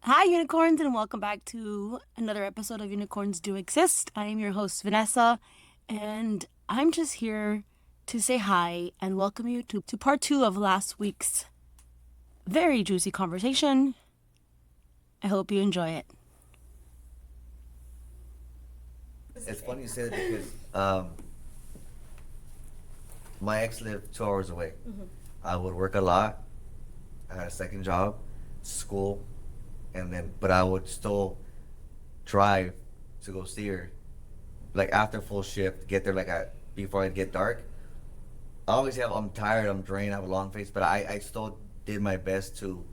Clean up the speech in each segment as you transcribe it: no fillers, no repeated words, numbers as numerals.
Hi, unicorns, and welcome back to another episode of Unicorns Do Exist. I am your host, Vanessa, and I'm just here to say hi and welcome you to part two of last week's very juicy conversation. I hope you enjoy it. It's funny you say that because my ex lived 2 hours away. I would work a lot. I had a second job, school, but I would still drive to go see her, like after full shift, get there before it get dark. I'm tired, I'm drained, I have a long face, but I still did my best to.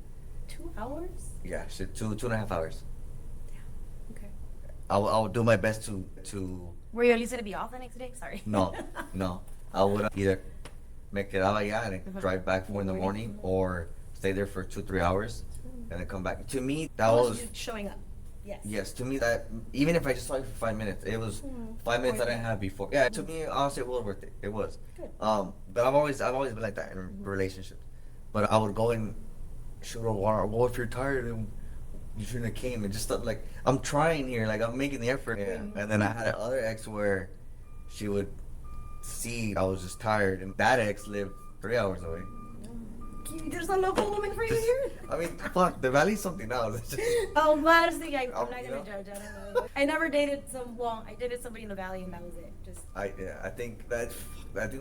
2 hours? Yeah, shit, 2.5 hours. Yeah. Okay. I would do my best to. Were you at least going to be off the next day? Sorry. No. I would either make it out and drive back 4 in the morning, or stay there for 2-3 hours and then come back. To me, that was you showing up. Yes. Yes, to me that even if I just saw you for 5 minutes, it was 5 minutes I didn't have before. Yeah, to me, honestly, it was worth it. It was. Good. But I've always been like that in relationships. But I would go and shoot a water. Well, if you're tired, then you shouldn't have came. And just stuff like, I'm trying here, like I'm making the effort. Yeah. And then I had another ex where she would see I was just tired, and that ex lived 3 hours away. There's a local woman for you here? I mean, fuck, the valley's something else. It's just, Oh, honestly, I'm not you gonna know? judge. I don't know. I never dated I dated somebody in the valley, and that was it. Just I think the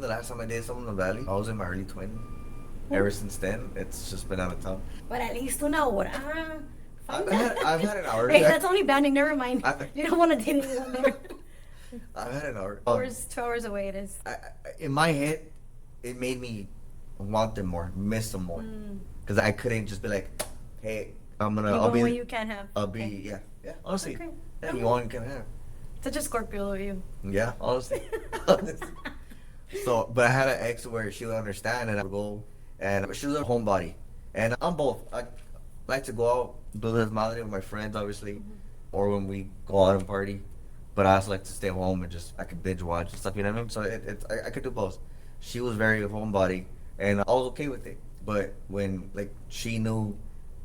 last time I dated someone in the valley, I was in my early 20s. Ever since then, it's just been out of town. But at least una hora. I've had an hour. Hey, that's only banding. Never mind. You don't want to date anyone there. I've had an hour. 2 hours away it is. In my head, it made me want them more, miss them more, because I couldn't just be like, hey, I'll be. What you can have. I'll be Okay. yeah. Honestly, Okay. yeah, you want you can have. Such a Scorpio of you. Yeah, honestly. So, but I had an ex where she would understand, and I would go, and she was a homebody, and I'm both. I like to go out, do this madre with my friends, obviously, or when we go out and party. But I also like to stay home and I could binge watch and stuff, you know what I mean? So I could do both. She was very homebody, and I was okay with it. But when she knew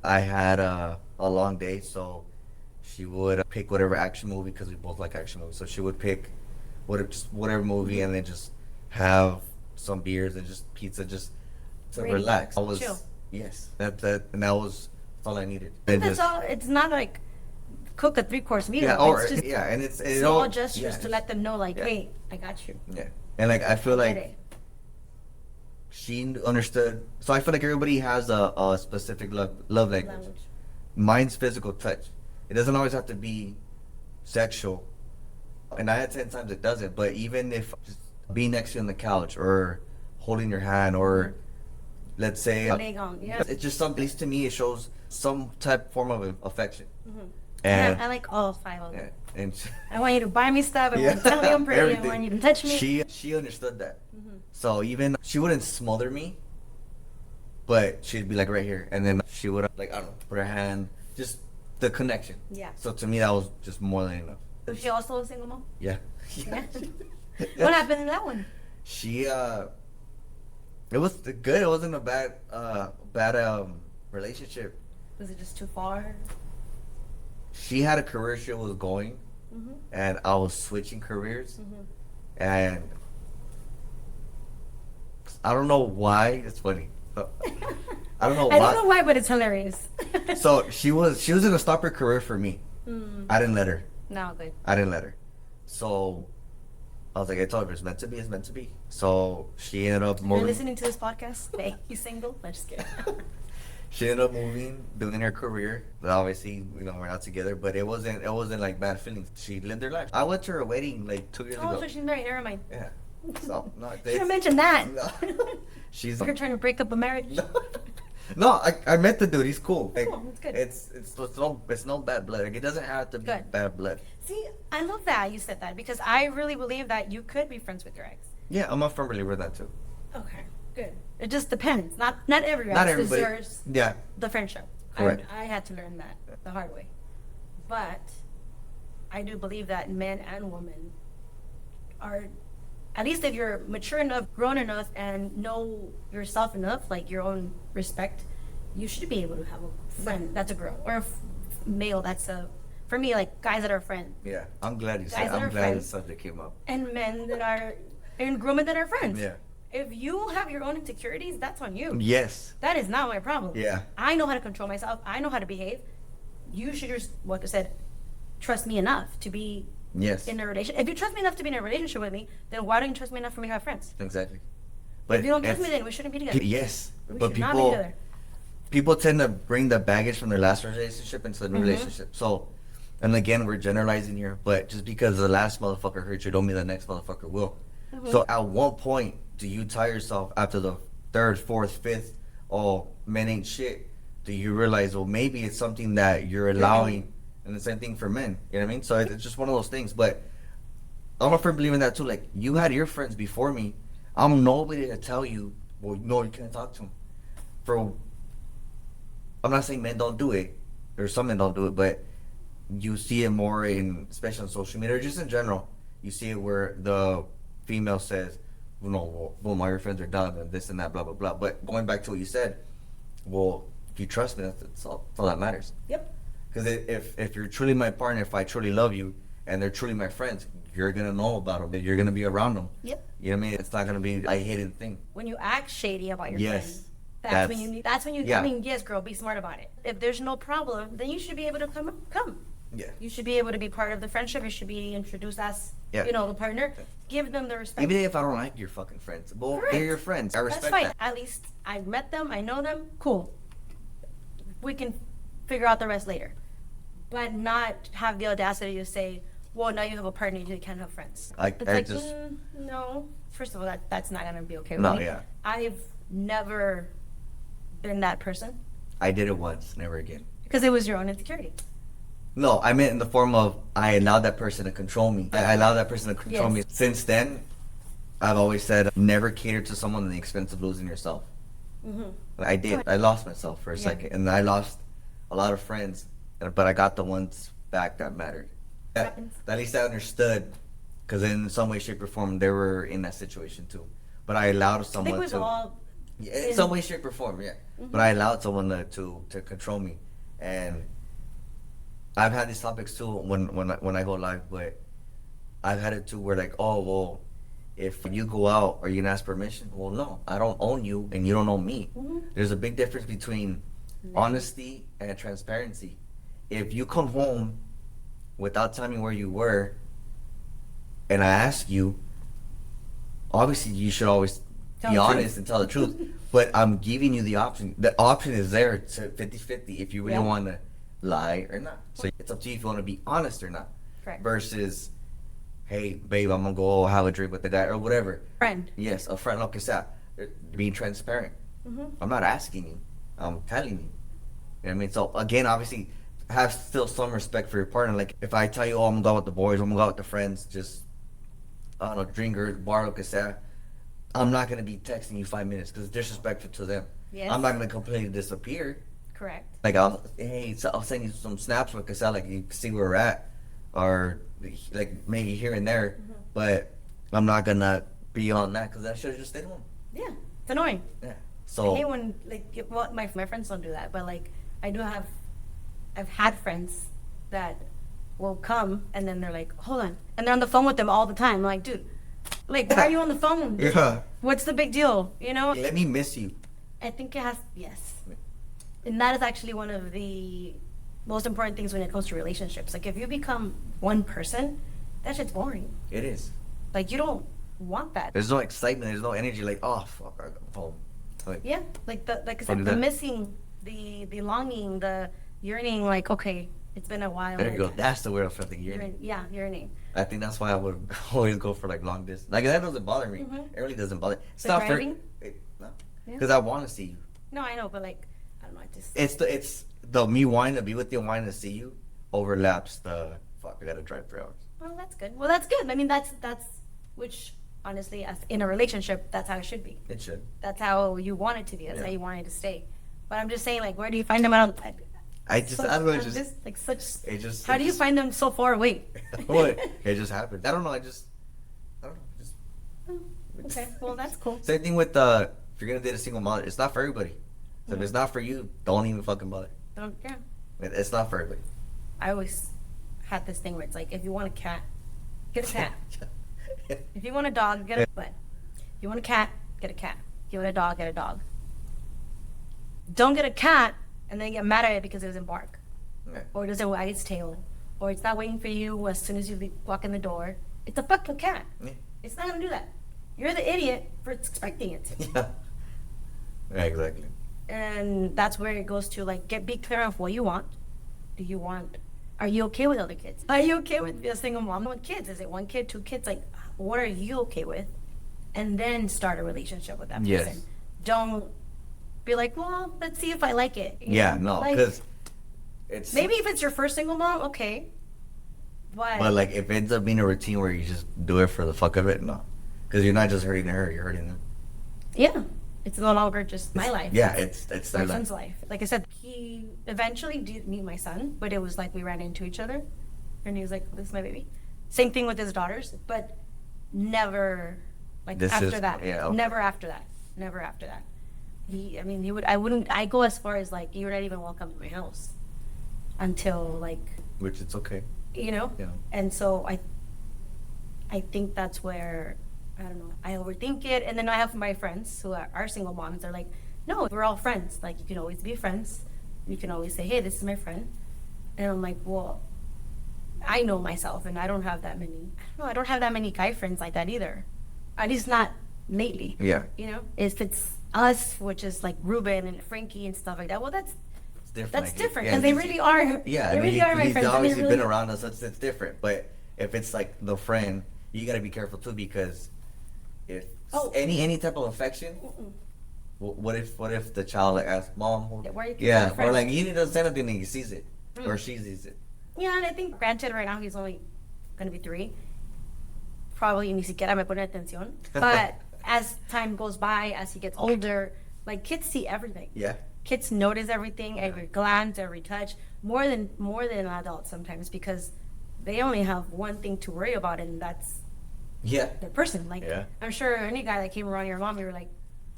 I had a long day, so she would pick whatever action movie, because we both like action movies. So she would pick whatever movie, and then just have some beers and just pizza, just to relax. Chill. Yes, and that was all I needed. That's all. It's not like cook a 3-course meal. Yeah, it's just and it's small gestures to let them know, hey, I got you. Yeah, and I feel Get like it. she understood. So I feel like everybody has a specific love language. Mine's physical touch. It doesn't always have to be sexual, and I had 10 times it doesn't. But even if just being next to you on the couch, or holding your hand, or let's say it's just something. At least to me, it shows some form of affection. And I like all 5 of them. Yeah, and I want you to buy me stuff. I want you to tell me I'm pretty. Everything. I want you to touch me. She understood that. So even she wouldn't smother me, but she'd be like right here, and then she would I don't know, put her hand, just the connection. Yeah. So to me, that was just more than enough. Was she also a single mom? Yeah. Yeah. What happened in that one? She it was good. It wasn't a bad relationship. Was it just too far? She had a career she was going, and I was switching careers, and I don't know why. It's funny. I don't know why. I don't know why, but it's hilarious. So she was gonna stop her career for me. I didn't let her. No, good. I didn't let her. So I was like, I told her, it's meant to be. It's meant to be. So she ended up moving. You're listening to this podcast? Hey, you single? I'm just kidding. She ended up moving, doing her career. But obviously, we're not together. But it wasn't like bad feelings. She lived her life. I went to her wedding 2 years ago. Oh, so she's married. Never mind. Yeah. So no, Should have mentioned that. No. She's. You're trying to break up a marriage. No, I met the dude. He's cool. Cool, that's good. It's no bad blood. It doesn't have to be Good. bad blood. See, I love that you said that, because I really believe that you could be friends with your ex. Yeah, I'm a firm believer in that too. Okay, good. It just depends. Not every Not ex everybody. deserves Yeah. the friendship. Correct. I had to learn that the hard way. But I do believe that men and women are, at least if you're mature enough, grown enough, and know yourself enough, like your own respect, you should be able to have a friend that's a girl, or male that's a, for me, like guys that are friends. Yeah, I'm glad you said. Guys that I'm are glad friends. this subject came up. And men that are, and women that are friends. Yeah. If you have your own insecurities, that's on you. Yes. That is not my problem. Yeah. I know how to control myself. I know how to behave. You should just, like I said, trust me enough to be Yes. in a relationship. If you trust me enough to be in a relationship with me, then why don't you trust me enough for me to have friends? Exactly. But If you don't trust me, it's- then we shouldn't be together. Yes. We But should not be people together. people tend to bring the baggage from their last relationship into the new relationship. So, and again, we're generalizing here, but just because the last motherfucker hurt you, don't mean the next motherfucker will. So, at what point do you tell yourself after the third, fourth, fifth, oh, men ain't shit? Do you realize, well, maybe it's something that you're allowing, and the same thing for men. You know what I mean? So it's just one of those things. But I'm a firm believer in that too. Like, you had your friends before me. I'm nobody to tell you, well, no, you can't talk to them. For I'm not saying men don't do it, or some men don't do it, but you see it more in, especially on social media, or just in general. You see it where the female says, well, no, well, my friends are done, and this and that, blah, blah, blah. But going back to what you said, well, if you trust me, that's all that matters. Yep. Because if you're truly my partner, if I truly love you, and they're truly my friends, you're going to know about them. You're going to be around them. Yep. You know what I mean? It's not going to be a hidden thing. When you act shady about your Yes. friends, that's when you need. That's when you. Yeah. I mean, yes, girl, be smart about it. If there's no problem, then you should be able to come. Yeah. You should be able to be part of the friendship. You should be introduced as, Yeah. the partner. Give them the respect. Even if I don't like your fucking friends, well, Correct. they're your friends. I respect That's fine. that. At least I met them. I know them. Cool. We can figure out the rest later, but not have the audacity to say, "Well, now you have a partner. You can't have friends." I It's like, just no. First of all, that's not gonna be okay with No, me. yeah. I've never been that person I did it once, never again. because it was your own insecurity. No, I meant in the form of I allowed that person to control me. I allowed that person to control me. Yes. Since then, I've always said never cater to someone at the expense of losing yourself. Mm-hmm. I did. I lost myself for a Yeah. second, and I lost a lot of friends, but I got the ones back that mattered. Happens. At least I understood, because in some way, shape, or form, they were in that situation too. But I allowed I someone think we've to. all. Yeah, in some way, shape, or form, yeah. But I allowed someone to control me, and I've had these topics too when I go live. But I've had it too where like, oh well, if you go out, are you gonna ask permission? Well, no, I don't own you, and you don't own me. There's a big difference between honesty and transparency. If you come home without telling me where you were, and I ask you, obviously you should always Tell be the honest truth. and tell the truth. But I'm giving you the option. The option is there to 50-50 if you really Yeah. want to lie or not. So it's up to you if you want to be honest or not. Correct. Versus, hey, babe, I'm going to go have a drink with the guy or whatever. Friend. Yes, a friend, like I said, being transparent. Mm-hmm. I'm not asking you. I'm telling you. You know what I mean? So again, obviously, have still some respect for your partner. Like if I tell you, oh, I'm gonna go out with the boys, I'm gonna go out with the friends, just I don't know, drink or bar, like I said, I'm not gonna be texting you 5 minutes because it's disrespectful to them. Yes. I'm not gonna completely disappear. Correct. Like I'll send you some snaps, like I said, like you can see where we're at, or like maybe here and there, but I'm not gonna be on that because I should have just stayed home. Yeah. It's annoying. Yeah. I So hate when well, my friends don't do that, but like I do have. I've had friends that will come and then they're like, hold on, and they're on the phone with them all the time. I'm like, dude, like why are you on the phone? yeah, What's the big deal? let me miss you. I think it has, yes. And that is actually one of the most important things when it comes to relationships. Like, if you become one person, that shit's boring. It is. Like, you don't want that. There's no excitement. There's no energy. Like, oh fuck, I got home. Like, Yeah, like I Don't said, do the that. missing, the longing, the yearning. Like, okay, it's been a while. there you go. like, That's the word of something. Yeah, yearning. I think that's why I would always go for like long distance. Like that doesn't bother me. Mhm. It really doesn't bother. It's The not for driving? no, Yeah. because I want to see you. No, I know, but like, I don't know. I just It's the me wanting to be with you and wanting to see you overlaps the fuck. I gotta drive 3 hours. well, that's good. Well, that's good. I mean, that's which honestly, as in a relationship, that's how it should be. It should. That's how you want it to be. That's Yeah. how you want it to stay. But I'm just saying, like, where do you find them out? I don't know. It just It just. How it do you just- find them so far away? what? It just happened. I don't know. I don't know. Just Oh, okay, well, that's cool. same thing with if you're gonna date a single mother, it's not for everybody. So if it's not for you, don't even fucking bother. Don't, yeah. It's not for everybody. I always had this thing where it's like, if you want a cat, get a cat. If you want a dog, get a but. If you want a cat, get a cat. If you want a dog, get a dog. Don't get a cat and then get mad at it because it doesn't bark. Yeah. Or it doesn't wag its tail. Or it's not waiting for you as soon as you walk in the door. It's a fucking cat. Yeah. It's not gonna do that. You're the idiot for expecting it to. Yeah. Yeah, exactly. And that's where it goes to, like, be clear of what you want. Are you okay with other kids? Are you okay with being a single mom with kids? Is it 1 kid, 2 kids? Like, what are you okay with? And then start a relationship with that person. Yes. Don't be like, well, let's see if I like it. Yeah, know? no, Like, because it's... maybe if it's your first single mom, okay. But, like, if it ends up being a routine where you just do it for the fuck of it, no. Because you're not just hurting her, you're hurting them. Yeah. It's no longer just my life. Yeah, it's my their son's life. Like I said, he eventually did meet my son, but it was like we ran into each other, and he was like, "This is my baby." Same thing with his daughters, but never like This after is- that. yeah, okay. Never after that. Never after that. He would. I wouldn't. I go as far as like you're not even welcome to my house until like Which it's okay. Yeah. And so I think that's where, I don't know, I overthink it. And then I have my friends who are single moms. They're like, no, we're all friends. Like, you can always be friends. You can always say, hey, this is my friend. And I'm like, well, I know myself, and I don't have that many. I don't have that many guy friends like that either. At least not lately. Yeah. If it's us, which is like Ruben and Frankie and stuff like that, well, that's It's different. that's like, different yeah, because they it's- really are. Yeah, they I mean, really are my he's friends. and they obviously really- been around us, it's different. But if it's like the friend, you gotta be careful too, because if Oh. any type of affection, Mm-mm. what if the child like asks mom, Yeah, why are you keeping yeah, your or friend? like he doesn't say anything and he sees it, Mm. or she sees it. Yeah, and I think, granted, right now he's only going to be 3. Probably ni siquiera me pone atención. But as time goes by, as he gets older, like, kids see everything. Yeah. Kids notice everything, every glance, every touch, more than adults sometimes, because they only have one thing to worry about, and that's Yeah. their person. Like, Yeah. I'm sure any guy that came around your mom, you were like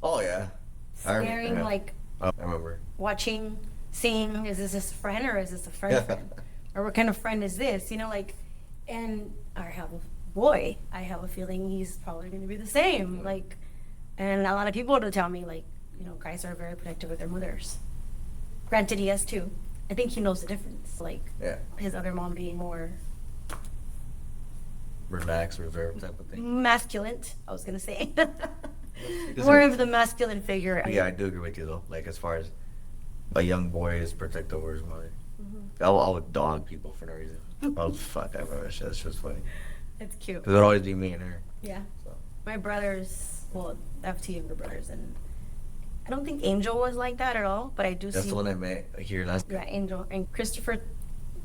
Oh yeah. staring, yeah. like Oh, I remember. watching, seeing, is this a friend or is this a friend friend? Or what kind of friend is this? Like, and I have a boy. I have a feeling he's probably going to be the same. Like, and a lot of people will tell me, like, guys are very protective of their mothers. Granted, he has 2. I think he knows the difference. Like, Yeah. his other mom being more Relaxed, reserved type of thing. masculine, I was going to say. Because More I- of the masculine figure. Yeah, I do agree with you though. Like as far as a young boy is protective over his mother. Mhm. I would dog people for no reason. Oh fuck, I remember that shit. That's just funny. It's cute. Cause it'd always be me and her. Yeah. So. My brothers, well, I have 2 younger brothers, and I don't think Angel was like that at all, but I do That's see. the one I met here last. Yeah, Angel. And Christopher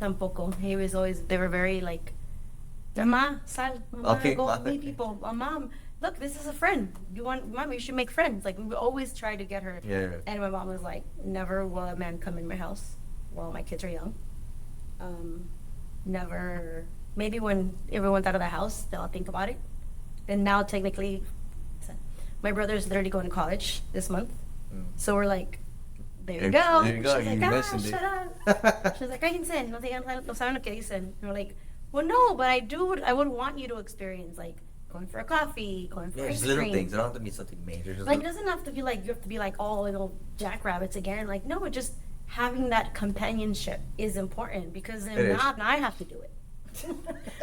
tampoco. He was always, they were very like, Mama, sal, Mama, Okay, go mom. meet people. Mom, look, this is a friend. Mom, you should make friends. Like, we would always try to get her. Yeah. And my mom was like, never will a man come in my house while my kids are young. Never. Maybe when everyone's out of the house, they'll think about it. And now, technically, my brother's literally going to college this month. Mm. So we're like, there you There- go. there you go, She's you like, mentioned it." shut up. She's like, cállense, no saben lo que dicen. And we're like, well, no, but I would want you to experience, like, going for a coffee, going for Yeah, ice just little cream. things. It don't have to be something major. Just Like, it doesn't have to be like, you have to be like, oh, jackrabbits again. Like, no, just having that companionship is important, because It if is. not, I have to do it.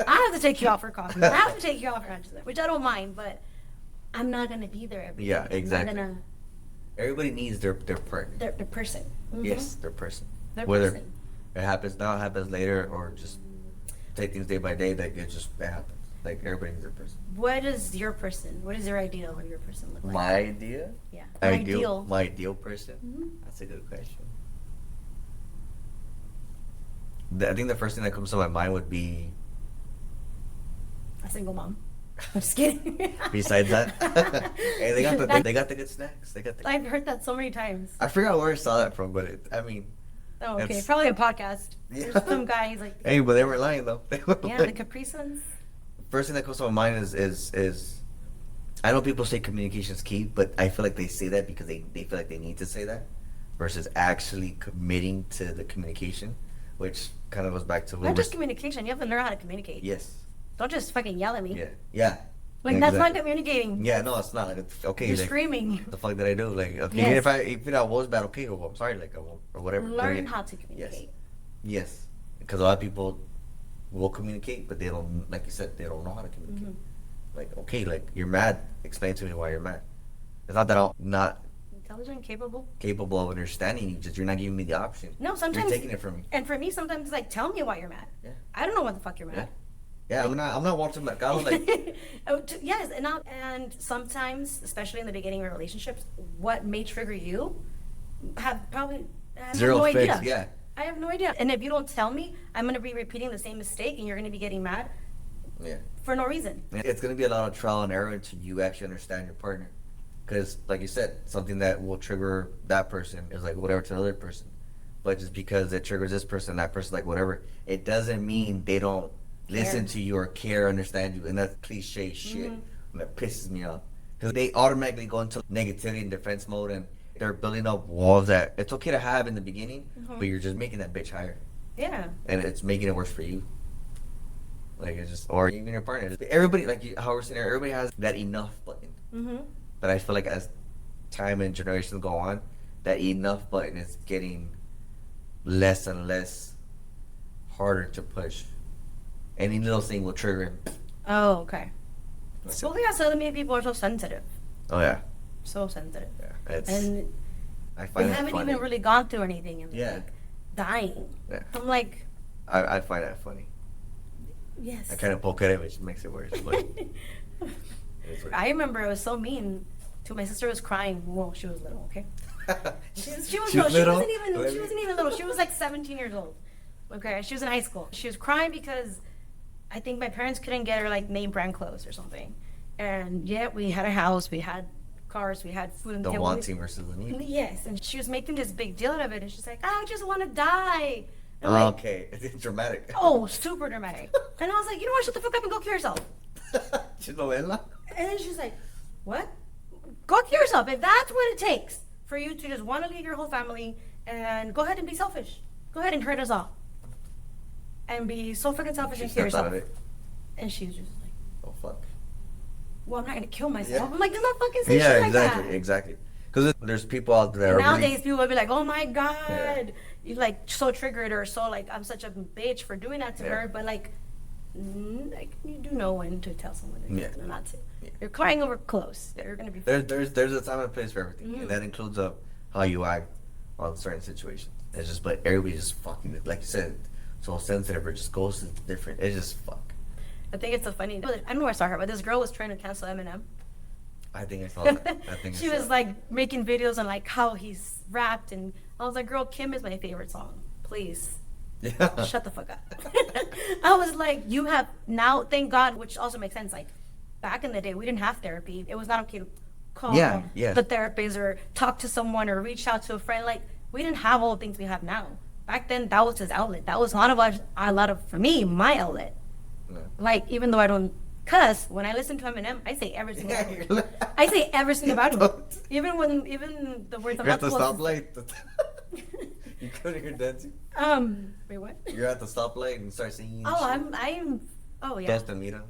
I have to take you out for coffee. I have to take you out for lunch, which I don't mind, but I'm not going to be there every Yeah, day. exactly. I'm not gonna, Everybody needs their partner. their person. Mhm. Yes, their person. Their Whether person. it happens now, it happens later, or just take things day by day. Like it happens. Like everybody needs their person. What is your person? What is your ideal of your person look like? My idea. Yeah. My ideal person. Mhm. That's a good question. I think the first thing that comes to my mind would be. A single mom. I'm just kidding. Besides that, hey, they got the good snacks. They got the. I've heard that so many times. I forgot where I saw that from, but I mean, Oh, okay. It's- Probably a podcast. Yeah. There's some guy, he's like, hey, but they weren't lying though. They were yeah, the like- Capri Suns. First thing that comes to my mind is I know people say communication is key, but I feel like they say that because they feel like they need to say that versus actually committing to the communication. which kind of goes back to Not just communication. You have to learn how to communicate. Yes. Don't just fucking yell at me. Yeah. Yeah. Like, that's not communicating. Yeah, no, it's not. Like, okay, You're like, screaming. the fuck did I do? Like, okay, Yes. even if I was bad, okay, well, I'm sorry, like, I won't, or whatever. Learn how to communicate. Yes. Because a lot of people will communicate, but they don't, like you said, they don't know how to communicate. Mm-hmm. Like, okay, like, you're mad. Explain to me why you're mad. It's not that I'm not Intelligent, capable of understanding you, just you're not giving me the option. No, sometimes you're taking it from me. And for me, sometimes it's like, tell me why you're mad. Yeah. I don't know what the fuck you're mad. Yeah, I'm not wanting to, I was like, yes, and sometimes, especially in the beginning of relationships, what may trigger you have zero no fix. idea. Yeah. I have no idea. And if you don't tell me, I'm going to be repeating the same mistake, and you're going to be getting mad. Yeah. For no reason. It's going to be a lot of trial and error until you actually understand your partner. Because, like you said, something that will trigger that person is like whatever to another person. But just because it triggers this person, that person, like whatever, it doesn't mean they don't listen to you or care, understand you. And that's cliche shit. And that pisses me off. Because they automatically go into negativity and defense mode, and they're building up walls that it's okay to have in the beginning, but you're just making that bitch higher. Yeah. And it's making it worse for you. Like, it's just, or even your partner. Everybody, like how we're saying, everybody has that enough button. Mm-hmm. But I feel like as time and generations go on, that enough button is getting less and less harder to push. Any little thing will trigger him. Oh, okay. Well, yeah, so many people are so sensitive. Oh, yeah. So sensitive. Yeah. And I find they that haven't funny. even really gone through anything. And Yeah. like dying. Yeah. I'm like, I find that funny. yes. I kind of poke at it, which makes it worse. But I remember I was so mean to my sister. Was crying. Well, she was little, okay. She wasn't even little. She was like 17 years old. Okay, she was in high school. She was crying because I think my parents couldn't get her like name brand clothes or something. And yet we had a house, we had cars, we had food. the wanting versus the need. Yes, and she was making this big deal out of it, and she's like, I just want to die. And I'm like, Okay, it's dramatic. oh, super dramatic. And I was like, you know what? Shut the fuck up and go kill yourself. Novela? And then she's like, what? Go kill yourself. If that's what it takes for you to just want to leave your whole family and go ahead and be selfish. Go ahead and hurt us all. And be so fucking selfish and kill yourself. And she was just like, oh, fuck. Well, I'm not going to kill myself. Yeah. I'm like, do not fucking say shit like that. Exactly. Because there's people out there. And nowadays, people will be like, oh my God. You're like so triggered or so like, I'm such a bitch for doing that to her. But like you do know when to tell someone not to. Yeah. You're crying over clothes. You're gonna be. There's a time and place for everything, and that includes how you act on certain situations. It's just, but everybody just fucking, like you said, so sensitive or just goes to different. It's just fuck. I think it's so funny. I don't know where I saw her, but this girl was trying to cancel Eminem. I think I saw that. She was like making videos on like how he's rapped, and I was like, "Girl, Kim is my favorite song. Please, shut the fuck up." I was like, "You have now, thank God," which also makes sense. Like back in the day, we didn't have therapy. It was not okay to call the therapist or talk to someone or reach out to a friend. Like we didn't have all the things we have now. Back then, that was his outlet. That was for me, my outlet. Yeah. Like even though I don't cuss, when I listen to Eminem, I say every single word. I say every single word. Even the words I'm You're not at the supposed stoplight. You couldn't hear dancing. Wait, what? You're at the stoplight and start singing. Oh, I'm. Oh yeah. Destamira.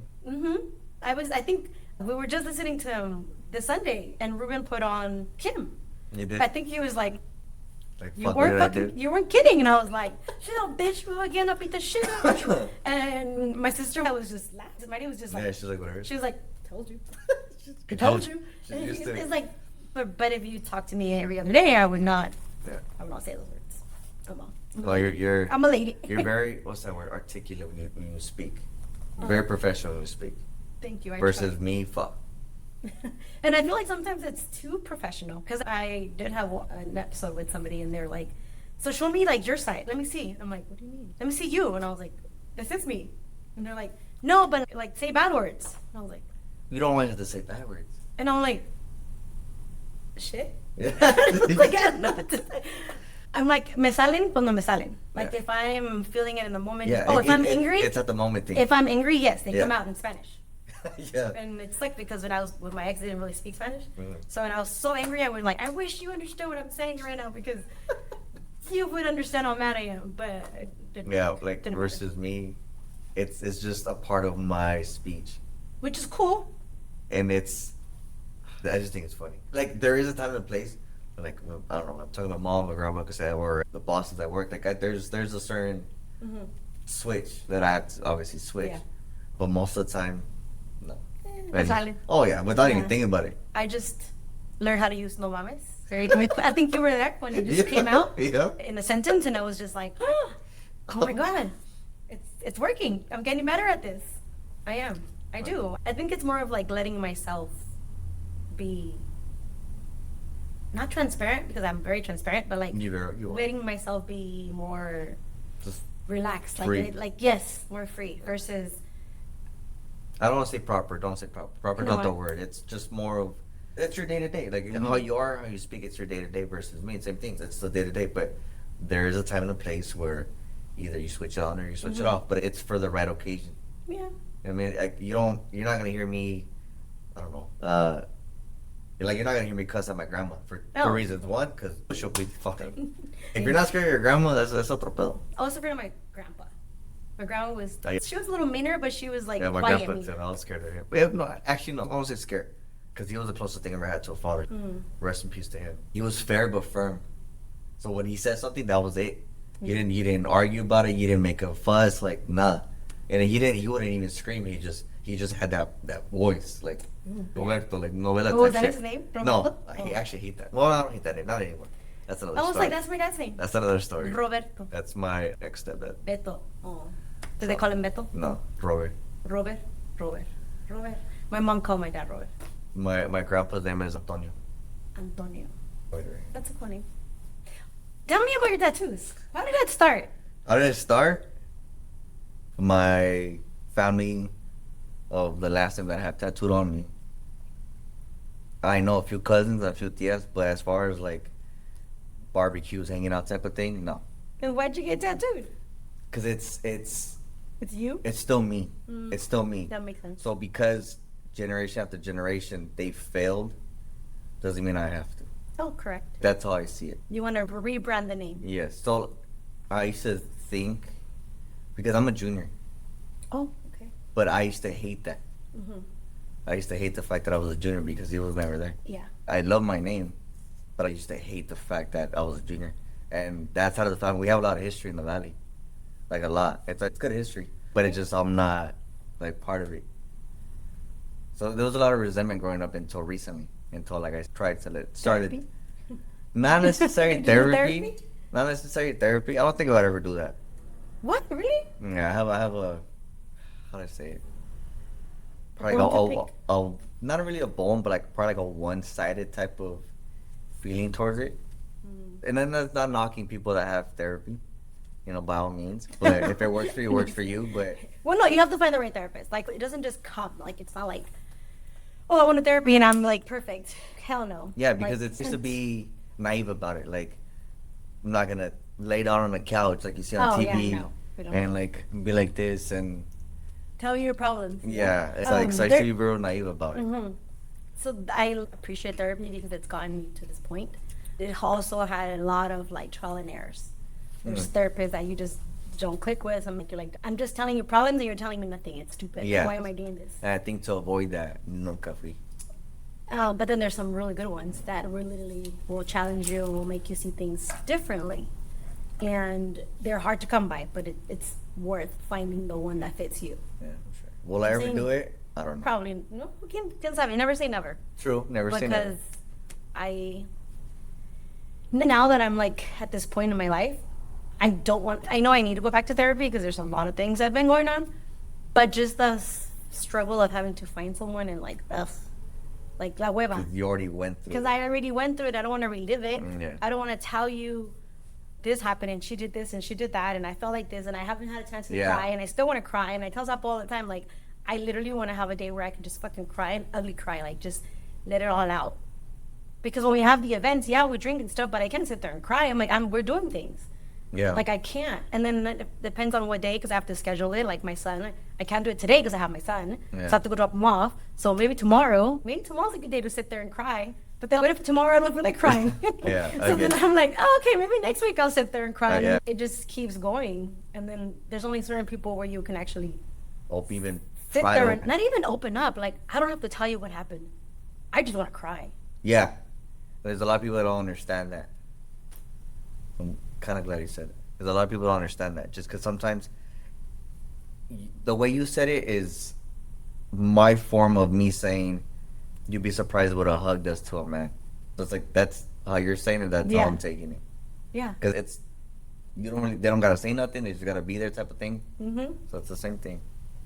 I think we were just listening to this Sunday, and Ruben put on Kim. You did. I think he was like you fuck, you weren't kidding, and I was like, shut up, bitch, we're gonna beat the shit out of you. And my sister was just laughing. Maddie was just like, yeah, she's like, whatever. She was like, told you. I told you. It's like, but if you talk to me every other day, I would not. Yeah. I would not say those words. Come on. Well, you're. I'm a lady. You're very, what's that word? Articulate when you speak. Very professional when you speak. Thank you. Versus me, fuck. And I feel like sometimes it's too professional, because I did have an episode with somebody and they're like, so show me like your side, let me see. I'm like, what do you mean? Let me see you. And I was like, this is me. And they're like, no, but like say bad words. And I was like, you don't want to say bad words. And I'm like, shit. Yeah. Like, I don't know what to say. I'm like, me salen cuando me salen. Like if I'm feeling it in the moment. Yeah, if I'm angry. It's at the moment thing. If I'm angry, yes, they come out in Spanish. Yeah. And it's like, because when I was with my ex, I didn't really speak Spanish. So when I was so angry, I would like, I wish you understood what I'm saying right now, because you would understand how mad I am, but it Yeah, like didn't matter. versus me, it's just a part of my speech, Which is cool. and I just think it's funny. Like there is a time and place. Like I don't know, I'm talking to my mom, my grandma, or the bosses at work. Like there's a certain Mm-hmm. switch that I have to obviously switch, Yeah. but most of the time, no. That's valid. Oh yeah, without Yeah. even thinking about it. I just learned how to use no mames. Very quick. I think you were there when it just came out Yeah. in a sentence, and I was just like, oh my god, it's working. I'm getting better at this. I am. I do. I think it's more of like letting myself be not transparent because I'm very transparent, but like You are. letting myself be more Just relaxed, free. like yes, more free versus I don't want to say proper. Don't say proper. Proper No, not the I- word. It's just more of it's your day to day. Like how you are, how you speak. It's your day to day versus me. Same things. It's the day to day. But there is a time and a place where either you switch it on or you switch it off. But it's for the right occasion. yeah. I mean, like, you're not gonna hear me. I don't know. You're not gonna hear me cuss at my grandma for No. two reasons. One, because she'll be fucking. If you're not scared of your grandma, that's otro pedo. I was afraid of my grandpa. My grandma was Oh, yeah. she was a little meaner, but she was like Yeah, my quiet. grandpa said I was scared of him. Yeah, no, actually, no, I wasn't scared. Because he was the closest thing I ever had to a father. Rest in peace to him. He was fair but firm. So when he said something, that was it. You didn't argue about it. You didn't make a fuss. Like, nah. And he wouldn't even scream. He just had that voice, like Roberto, like novela Oh, was type that shit. his name? No, Roberto? I Oh. actually hate that. Well, I don't hate that name. Not anymore. That's another I was story. like, that's my dad's name. That's another story. Roberto. That's my ex stepdad. Beto. Oh. Did they call him Beto? No, Robert. Robert. My mom called my dad Robert. My grandpa's name is Antonio. Antonio. That's a cool name. Tell me about your tattoos. How did that start? How did it start? My family of the last time that I had tattooed on me. I know a few cousins, a few tias, but as far as like barbecues, hanging out type of thing, no. And why'd you get tattooed? Cause it's It's you? still me. It's still me. That makes sense. So because generation after generation they failed, doesn't mean I have to. Oh, correct. That's how I see it. You want to rebrand the name? Yes. So I used to think, because I'm a junior, Oh, okay. but I used to hate that. Mm-hmm. I used to hate the fact that I was a junior because he was never there. Yeah. I love my name, but I used to hate the fact that I was a junior. And that's out of the family. We have a lot of history in the valley, like a lot. It's good history, but it's just I'm not like part of it. So there was a lot of resentment growing up until recently, until like I tried to started. Therapy? Not necessarily Did you do therapy. therapy? Not necessarily therapy. I don't think I would ever do that. What? Really? Yeah, I have a how do I say it? Probably bone to pick? not really a bone, but like probably like a one-sided type of feeling towards it. And then that's not knocking people that have therapy, by all means. But if it works for you, it works for you. But Well, no, you have to find the right therapist. Like, it doesn't just come. Like, it's not like, oh, I want a therapy and I'm like perfect. Hell no. yeah, because Like, it's just to be naive about it. Like, I'm not gonna lay down on the couch like you see on Oh, yeah, TV no, we don't. and like be like this and Tell me your problems. yeah, it's like so I there- should be real naive about it. Mhm. So I appreciate therapy because it's gotten me to this point. It also had a lot of like trial and errors. There's therapists that you just don't click with. You're like, I'm just telling you problems and you're telling me nothing. It's stupid. Yeah. Why am I doing this? And I think to avoid that, nunca fui. But then there's some really good ones that will literally will challenge you and will make you see things differently. And they're hard to come by, but it's worth finding the one that fits you. Yeah, for sure. Will I ever Same. do it? I don't know. Probably no. Can't say never say never. True, never say never. Because now that I'm like at this point in my life, I know I need to go back to therapy because there's a lot of things that have been going on, but just the struggle of having to find someone and like la hueva. You already went through. Because I already went through it. I don't want to relive it. Yeah. I don't want to tell you this happened and she did this and she did that and I felt like this and I haven't had a chance to Yeah. cry and I still want to cry and I tell Zap all the time, like, I literally want to have a day where I can just fucking cry and ugly cry, like just let it all out. Because when we have the events, yeah, we drink and stuff, but I can't sit there and cry. I'm like, we're doing things. Yeah. Like I can't. And then it depends on what day because I have to schedule it. Like my son, I can't do it today because I have my son. Yeah. So I have to go drop him off. So maybe tomorrow's a good day to sit there and cry. But then what if tomorrow I don't feel like crying? Yeah, So then I'm like, oh, okay, maybe next week I'll sit there and cry. Yeah. It just keeps going. And then there's only certain people where you can actually Hope even sit try there to and not even open up. Like, I don't have to tell you what happened. I just want to cry. Yeah. There's a lot of people that don't understand that. I'm kind of glad you said it. There's a lot of people that don't understand that. Just because sometimes the way you said it is my form of me saying, you'd be surprised what a hug does to a man. So it's like, that's how you're saying it, that's Yeah. how I'm taking it. Yeah. Because it's, you don't really, they don't got to say nothing, they just got to be there type of thing. Mm-hmm. So it's the same thing.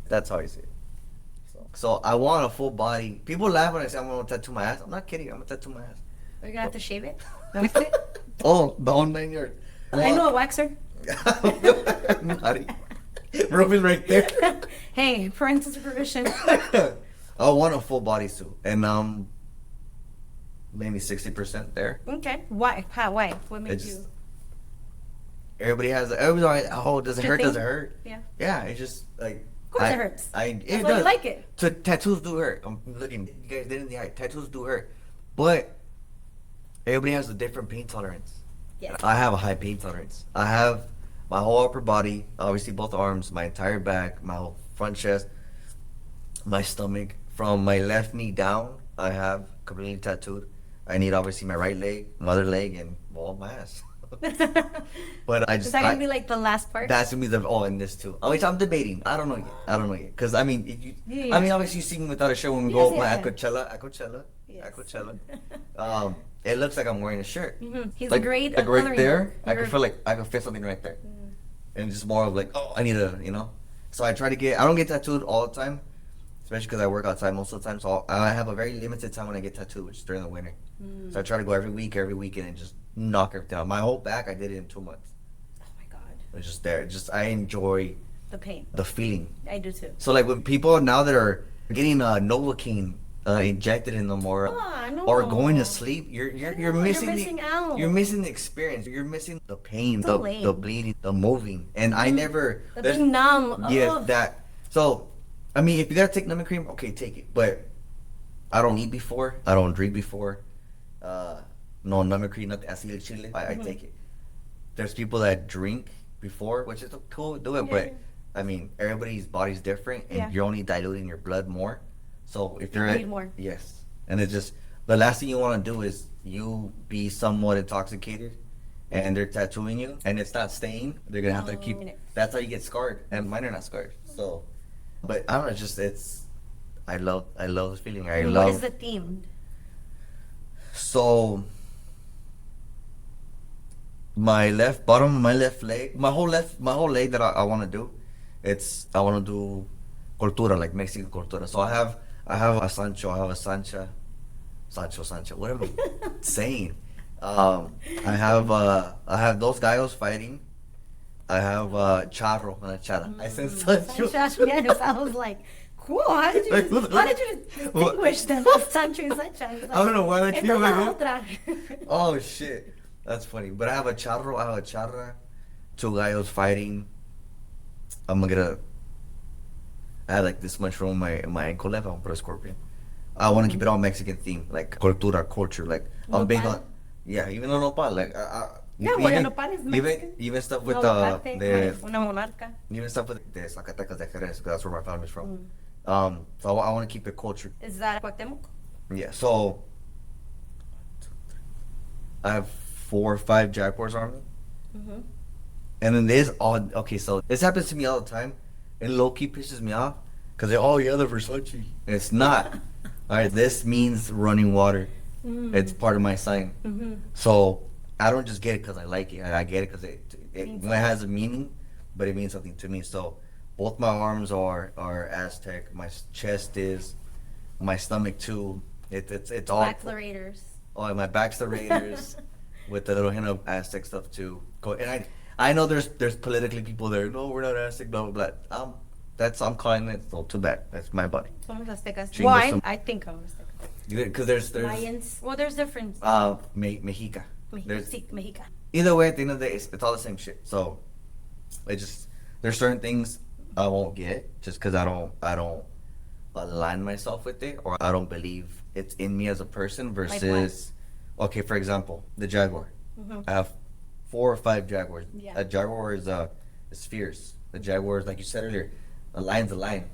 That's how I see it. So I want a full body. People laugh when I say I'm going to tattoo my ass. I'm not kidding, I'm going to tattoo my ass. Are you going to have to shave it? Wax it? Oh, the whole 9 yards. I know a waxer. Ruby's right there. Hey, parental supervision. I want a full body suit, and maybe 60% there. Okay. Why? How? Why? What made It's you? just, everybody's like, oh, does it Your hurt? thing? Does it hurt? Yeah. Yeah, it's just like. Of course it hurts. It That's why does. you like it. So tattoos do hurt. I'm looking. You guys did in the eye. Tattoos do hurt, but everybody has a different pain tolerance. Yes. I have a high pain tolerance. I have my whole upper body, obviously both arms, my entire back, my whole front chest, my stomach. From my left knee down, I have completely tattooed. I need obviously my right leg, my other leg, and well, my ass. But I just Is that gonna be like the last part? that's gonna be the and this too. At least I'm debating. I don't know yet. Cause I mean, if you, Yeah. I mean, obviously you see me without a shirt when we Yes, go yeah. at Coachella. Yes. At Coachella. It looks like I'm wearing a shirt. Mhm. He's Like, a great like right coloring there. book. I can feel like I can feel something right there, and just more of like, oh, I need to, So I try to get. I don't get tattooed all the time, especially because I work outside most of the time. So I have a very limited time when I get tattooed, which is during the winter. So I try to go every weekend, and just knock everything out. My whole back, I did it in 2 months. Oh my god. It's just there. Just I enjoy The pain. the feeling. I do too. So like when people now that are getting Novocaine injected in them or No. or going to sleep, you're You're missing missing out. You're missing the experience. You're missing the pain, So the lame. bleeding, the moving. And I never The there's- being numb. Yeah, Ugh. that. So I mean, if you gotta take numbing cream, okay, take it. But I don't eat before. I don't drink before. No numbing cream, nothing. Así chile. I take it. There's people that drink before, which is cool, do it. Yeah, But yeah. I mean, everybody's body's different, and Yeah. you're only diluting your blood more. So if you're Bleed more. yes, and it's just the last thing you want to do is you be somewhat intoxicated, and they're tattooing you, and it's not staying. They're gonna have to keep. Oh. That's how you get scarred, and mine are not scarred. So, but I don't know. It's just I love this feeling. I And love. What is the theme? So my bottom of my left leg, my whole leg that I want to do, I want to do cultura, like Mexican cultura. So I have a Sancho, I have a Sancha, what am I saying? I have those gallos fighting. I have charro and a chara. I said Sancho. Sancho, yes, I was like, cool. How did you distinguish them? Sancho and Sancho. I don't know why I Esta feel es la like otra. Oh shit, that's funny. But I have a charro, I have a charra, two gallos fighting. I have like this much room in my ankle left. I'm gonna put a scorpion. I want to keep it all Mexican theme, like culture. Like I'm big on, yeah. Even though nopal, like Yeah, well, nopal is Mexican. even stuff with Aguacate, una monarca. even stuff with the Zacatecas de Jerez, 'cause that's where my family's from. So I want to keep it culture. Is that Cuauhtémoc? Yeah. So I have 4 or 5 jaguars on me. Mm-hmm. And then there's okay, so this happens to me all the time. It low-key pisses me off because they're, oh yeah, the Versace. And it's not. All right, this means running water. It's part of my sign. Mm-hmm. So I don't just get it because I like it. I get it because it has a meaning, but it means something to me. So both my arms are Aztec. My chest is, my stomach too. It's all. Back the Raiders. Oh, and my back's the Raiders with the little hint of Aztec stuff too. And I know there's politically people there. No, we're not Aztec. Blah blah blah. I'm calling it. So too bad. That's my body. Somos Aztecas. Chingo Well, some- I think I'm Azteca. Because there's Mayans. Well, there's different. Mexica. There's Sí, Mexica. either way. At the end of the day, it's all the same shit. So there's certain things I won't get just because I don't align myself with it, or I don't believe it's in me as a person. Like what? Versus, okay, for example, the jaguar. Mm-hmm. I have 4 or 5 jaguars. Yeah. A jaguar is fierce. The jaguar is, like you said earlier, a lion's a lion.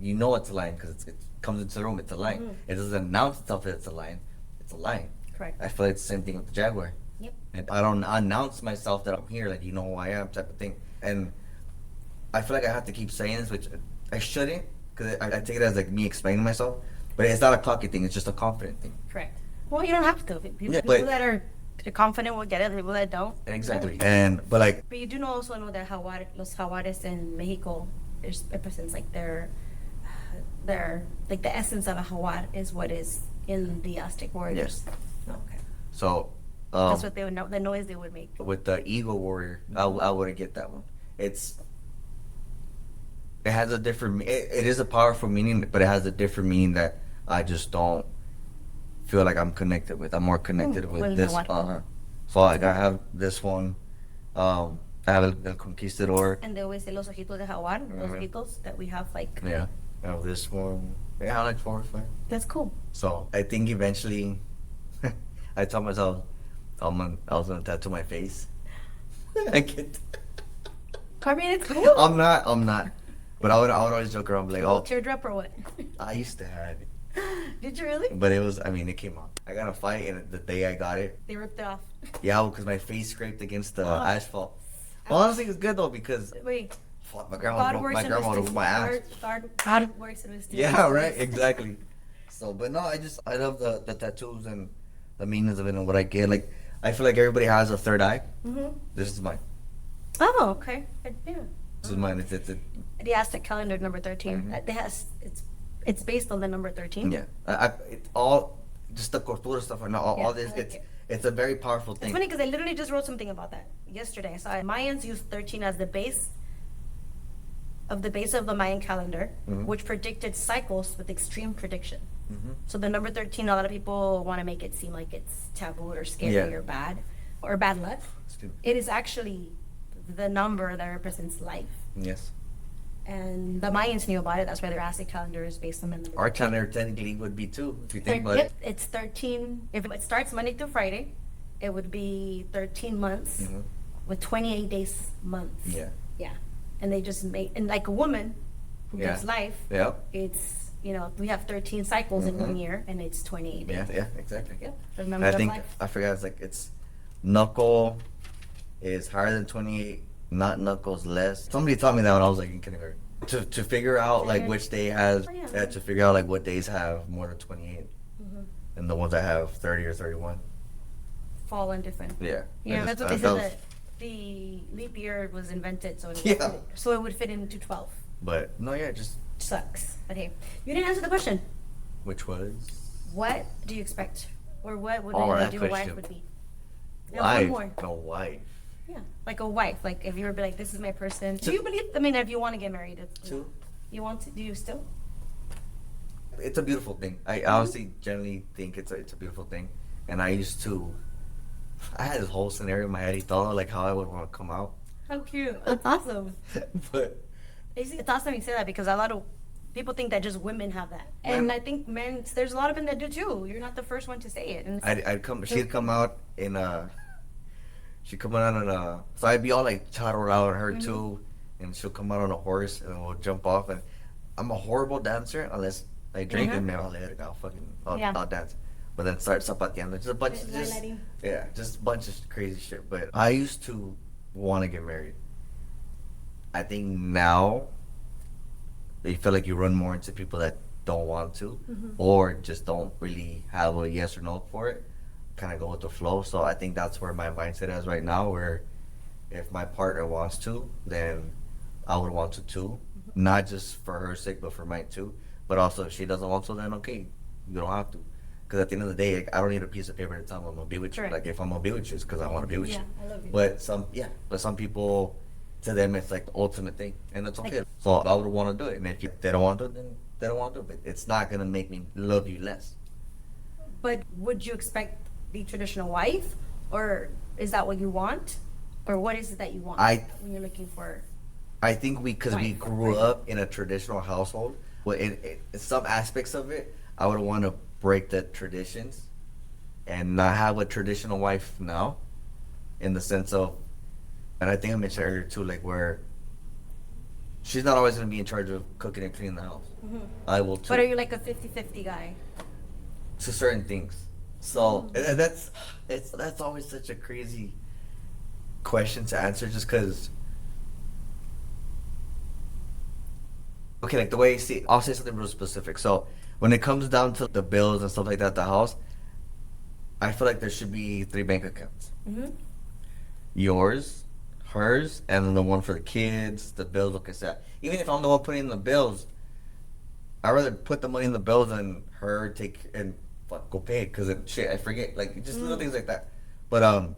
You know it's a lion because it comes into the room. It's a lion. Mm-hmm. It doesn't announce itself that it's a lion. It's a lion. Correct. I feel like it's the same thing with the jaguar. Yep. And I don't announce myself that I'm here, like, you know who I am, type of thing. And I feel like I have to keep saying this, which I shouldn't, because I take it as like me explaining myself. But it's not a cocky thing; it's just a confident thing. Correct. Well, you don't have to. People, Yeah, people but- that are confident will get it. People that don't. Exactly. don't. And but like, But you do also know that los jaguares in Mexico represents like their like the essence of a jaguar is what is in the Aztec warriors. Yes. Okay. so That's what they would know. The noise they would make. with the eagle warrior, I wouldn't get that one. It has a different. It is a powerful meaning, but it has a different meaning that I just don't feel like I'm connected with. I'm more connected with with this. what? So like I have this one. I have El Conquistador. And they always say los ojitos de jaguar, los Mhm. ojitos that we have like. Yeah. I have this one. Yeah, I like 4 or 5. That's cool. So I think eventually, I told myself I was gonna tattoo my face. I get. I mean, it's cool. I'm not. But I would always joke around, like, oh, Teardrop or what? I used to have it. Did you really? But it came out. I got in a fight, and the day I got it, They ripped it off. yeah, because my face scraped against the Oh. asphalt. Well, honestly, it's good though because Wait. fuck, my God grandma works my in grandma mysterious would my ass. God works in mysterious Yeah, ways. right, exactly. So, but no, I love the tattoos and the meanings of it and what I get. Like, I feel like everybody has a third eye. Mhm. This is mine. Oh, okay. Yeah. This is mine. It's The Aztec calendar number 13. Mhm. It's based on the number 13. yeah. It's all just the cultura stuff and all Yeah, this. I like it. It's a very powerful It's thing. funny because I literally just wrote something about that yesterday. I saw it. Mayans use 13 as the base of the Mayan calendar, Mhm. which predicted cycles with extreme prediction. Mhm. So the number 13, a lot of people want to make it seem like it's taboo or scary Yeah. or bad luck. Stupid. It is actually the number that represents life. Yes. And the Mayans knew about it. That's why their Aztec calendar is based on the number. Our calendar technically would be 2 if you think about Yep, it. it's 13. If it starts Monday through Friday, it would be 13 months Mhm. with 28 days months. Yeah. Yeah. And they just make, and like a woman who Yeah. gives life, Yep. it's, we have 13 cycles in Mhm. 1 year, and it's 28 days. Yeah. Exactly. Yep. The And number I of think life. I forgot. It's knuckle is higher than 28. Not knuckles less. Somebody taught me that when I was like in kindergarten. To figure out like which day has. Oh, yeah. Yeah. To figure out like what days have more than 28, Mhm. and the ones that have 30 or 31. Fall in different. Yeah. Yeah, I that's just- what they I said. felt- That the leap year was invented, so Yeah. so it would fit into 12. But no, yeah, just Sucks. But hey, you didn't answer the question. which was What do you expect, or what would Oh, an that ideal wife question. would be? Yeah, wife. one more. No wife. Yeah, like a wife. Like if you were like, this is my person. Do Two. you believe? I mean, if you want to get married, Two. You want to? Do you still? It's a beautiful thing. I honestly generally think it's a beautiful thing. And I had this whole scenario in my head. He thought like how I would want to come out. How cute! That's awesome. But It's awesome you say that because a lot of people think that just women have that, and I think men. There's a lot of men that do too. You're not the first one to say it. And she'd come out in she'd come out on so I'd be all like toddled out on her too, and she'll come out on a horse and we'll jump off. And I'm a horrible dancer unless I drink and then I'll dance. But then start zapateando. Just a bunch of just a bunch of crazy shit. But I used to want to get married. I think now they feel like you run more into people that don't want to or just don't really have a yes or no for it. Kind of go with the flow. So I think that's where my mindset is right now, where if my partner wants to, then I would want to too. Not just for her sake, but for mine too. But also if she doesn't want to, then okay, you don't have to. Because at the end of the day, like, I don't need a piece of paper to tell them I'm gonna be with you. Correct. Like if I'm gonna be with you, it's because I want to be with you. I love you. But some people, to them, it's like the ultimate thing, and it's okay. So I would want to do it, and if they don't want to, then they don't want to. But it's not gonna make me love you less. But would you expect the traditional wife, or is that what you want, or what is it that you want I when you're looking for? think because we Wife, grew right. up in a traditional household, Well, in some aspects of it, I would want to break the traditions and not have a traditional wife now, in the sense of, and I think I mentioned earlier too, like where she's not always going to be in charge of cooking and cleaning the house. I will too. But are you like a 50-50 guy? To certain things. So and that's always such a crazy question to answer, just because. Okay, like the way you see, I'll say something real specific. So when it comes down to the bills and stuff like that, at the house, I feel like there should be 3 bank accounts. Yours, hers, and then the one for the kids, the bills, like I said. Even if I'm the one putting in the bills, I'd rather put the money in the bills than her take and fuck, go pay it, because shit, I forget. Like, just little things like that. But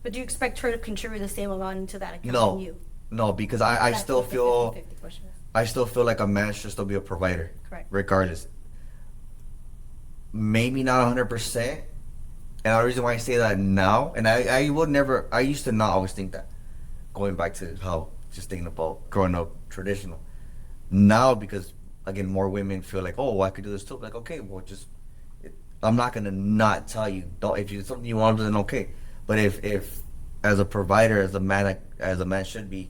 But do you expect her to contribute the same amount into that account no. than you? No, because I That's still what the feel 50-50 question is. I still feel like a man should still be a provider. Correct. Regardless. Maybe not 100%. And the reason why I say that now, and I would never, I used to not always think that. Going back to how, just thinking about growing up traditional. Now, because, again, more women feel like, oh, well, I could do this too. Like, okay, well, just, I'm not going to not tell you. Don't, if it's something you want to do, then okay. But if as a provider, as a man should be,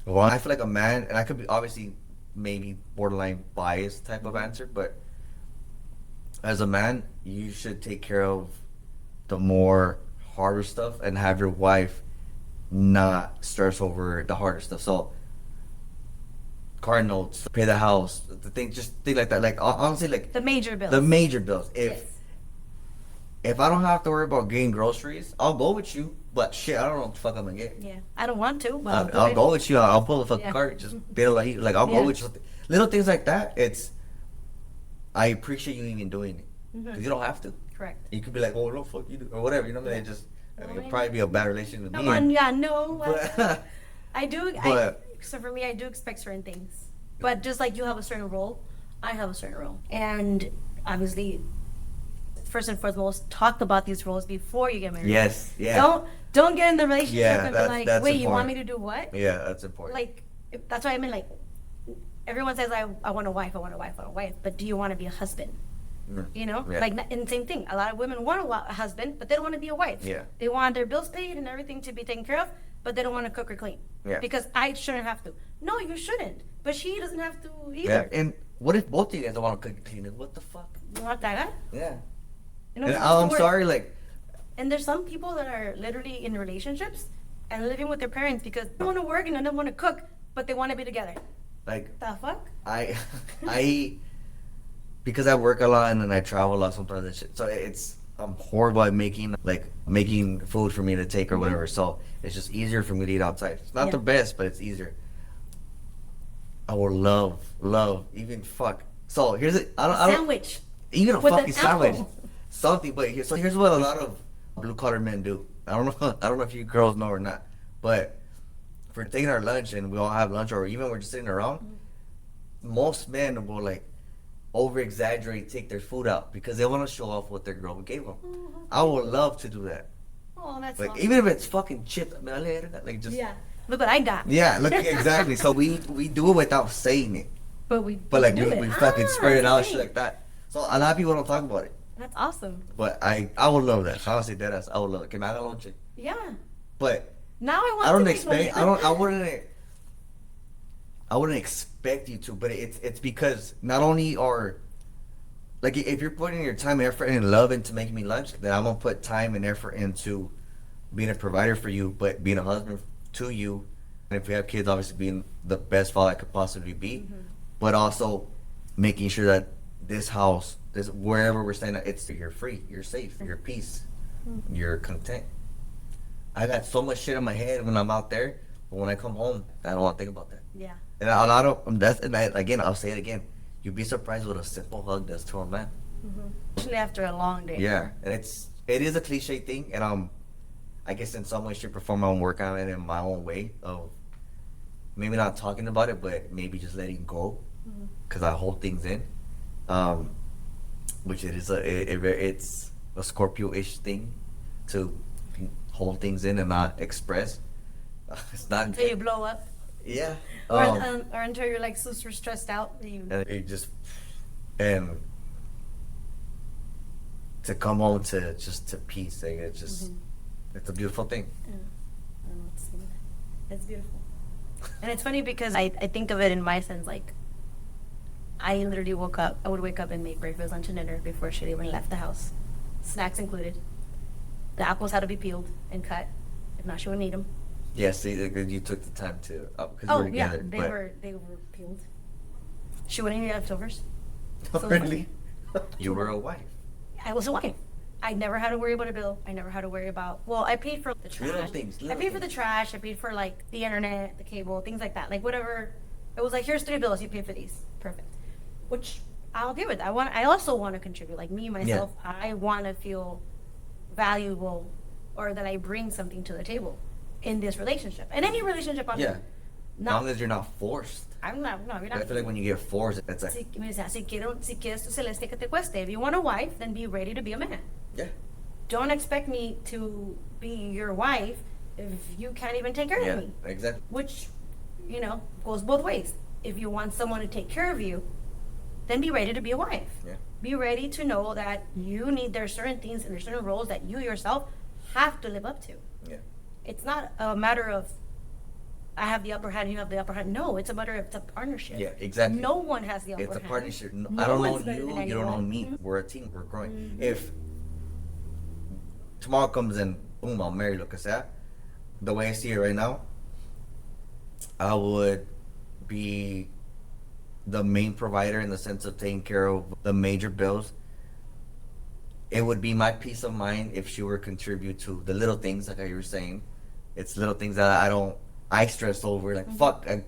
well, I feel like a man, and I could be obviously maybe borderline biased type of answer, but as a man, you should take care of the more harder stuff and have your wife not stress over the harder stuff. So, car notes, pay the house, the thing, just things like that. Like, honestly, like The major bills. the major bills. Yes. If I don't have to worry about getting groceries, I'll go with you. But shit, I don't know what the fuck I'm gonna get. Yeah. I don't want to, but I'll go with you. I'll pull the fucking Yeah. cart. Just bail like I'll go with you. Little things like that. I appreciate you even doing it, because you don't have to. Correct. You could be like, oh no, fuck you, do, or whatever. You know what I mean? It'll probably be a bad relationship with Come me. on, yeah, no. But, I do. So for me, I do expect certain things. But just like you have a certain role, I have a certain role. And obviously, first and foremost, talk about these roles before you get married. yes, yeah, Don't get in the relationship Yeah, and be that's like, important. wait, you want me to do what? yeah, that's important. Like, that's why I mean, like, everyone says, I want a wife, I want a wife, I want a wife. But do you want to be a husband? You know? Yeah. Like, and same thing. A lot of women want a husband, but they don't want to be a wife. Yeah. They want their bills paid and everything to be taken care of, but they don't want to cook or clean. Yeah. Because I shouldn't have to. No, you shouldn't. But she doesn't have to Yeah, either. and what if both of you guys don't want to cook and clean it? What the fuck? You want that? Yeah. You know, And it has to I'm work. sorry, like, And there's some people that are literally in relationships and living with their parents because they don't want to work and they don't want to cook, but they want to be together. like The fuck? I because I work a lot and then I travel a lot sometimes and shit. So I'm horrible at making food for me to take or whatever. So it's just easier for me to eat outside. It's not Yeah. the best, but it's easier. I would love, even fuck. So here's it. I don't Sandwich. even a with an fucking sandwich, apple. something. But here's what a lot of blue collar men do. I don't know if you girls know or not, but if we're taking our lunch and we all have lunch, or even we're just sitting around, most men will like over exaggerate, take their food out because they want to show off what their girl gave them. I would love to do that. Oh, that's Like awesome. even if it's fucking chips, like just Yeah. Look what I got. yeah, look exactly. So we do it without saying it, but like do it. we fucking spread it out, that's shit great. like that. So a lot of people don't talk about it. That's awesome. But I would love that. Honestly, deadass, I would love it. Que me haga lonche. Yeah. But Now I want I don't to make expect. one. I wouldn't expect you to. But it's because not only are like if you're putting your time, effort, and love into making me lunch, then I'm gonna put time and effort into being a provider for you, but being a husband to you, and if we have kids, obviously being the best father I could possibly be, but also making sure that this house, this wherever we're staying, you're free, you're safe, you're at peace, you're content. I got so much shit in my head when I'm out there, but when I come home, I don't want to think about that. Yeah. And a lot of again, I'll say it again. You'd be surprised what a simple hug does to a man. Especially after a long day. Yeah, and it is a cliche thing, and I guess in some way, shape, or form, I'm working on it in my own way of maybe not talking about it, but maybe just letting go, because I hold things in, which it's a Scorpio-ish thing to hold things in and not express. It's not Until you blow up. Yeah. Or until you're like super stressed out. That you, And it just and to come home to just to peace, like it's just it's a beautiful thing. I don't know what to say to that. It's beautiful. And it's funny because I think of it in my sense, like, I literally woke up, I would wake up and make breakfast, lunch, and dinner before she even left the house. Snacks included. The apples had to be peeled and cut. If not, she wouldn't eat them. Yeah, see, you took the time to because Oh, we were yeah, together. they were peeled. She wouldn't eat leftovers. But So really, you were a wife. I was a wife. I never had to worry about a bill. I never had to worry about, well, I paid for the trash. Little things, I paid for the trash. I paid for, like, the internet, the cable, things like that. Like, whatever. It was like, here's 3 bills. You pay for these. Perfect. Which I'll give it. I also want to contribute. Like, me, myself, I want to feel valuable or that I bring something to the table in this relationship. In any relationship I'm in. As long as you're not forced. I'm not, no, you're not. I feel like when you get forced, it's like, Si quieres tu celeste que te cueste. If you want a wife, then be ready to be a man. yeah. Don't expect me to be your wife if you can't even take care of me. Exactly. Which, goes both ways. If you want someone to take care of you, then be ready to be a wife. Yeah. Be ready to know that there's certain things and there's certain roles that you yourself have to live up to. Yeah. It's not a matter of I have the upper hand, you have the upper hand. No, it's a matter of it's a partnership. Yeah, exactly. No one has the upper hand. It's a partnership. No, No I don't one's know better you. than You don't know anyone. me. We're a team. We're growing. If tomorrow comes and boom, I'll marry lo que sea. The way I see it right now, I would be the main provider in the sense of taking care of the major bills. It would be my peace of mind if she were to contribute to the little things, like you were saying. It's little things that I stress over. Like, fuck, I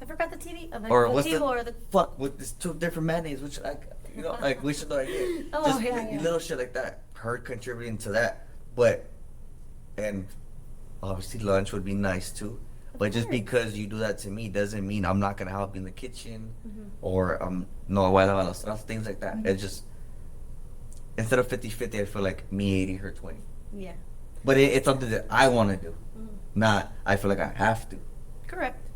forgot the TV. or the what's table the, or the fuck with this 2 different mayonnaise, which like we should like it. Oh, Just yeah. little shit like that. Her contributing to that, and obviously lunch would be nice too. But just because you do that to me doesn't mean I'm not gonna help you in the kitchen, or no voy a lavar los trastes, things like that. It's just instead of 50-50, I feel like me 80, her 20. Yeah. But it's something that I want to do, not I feel like I have to. Correct.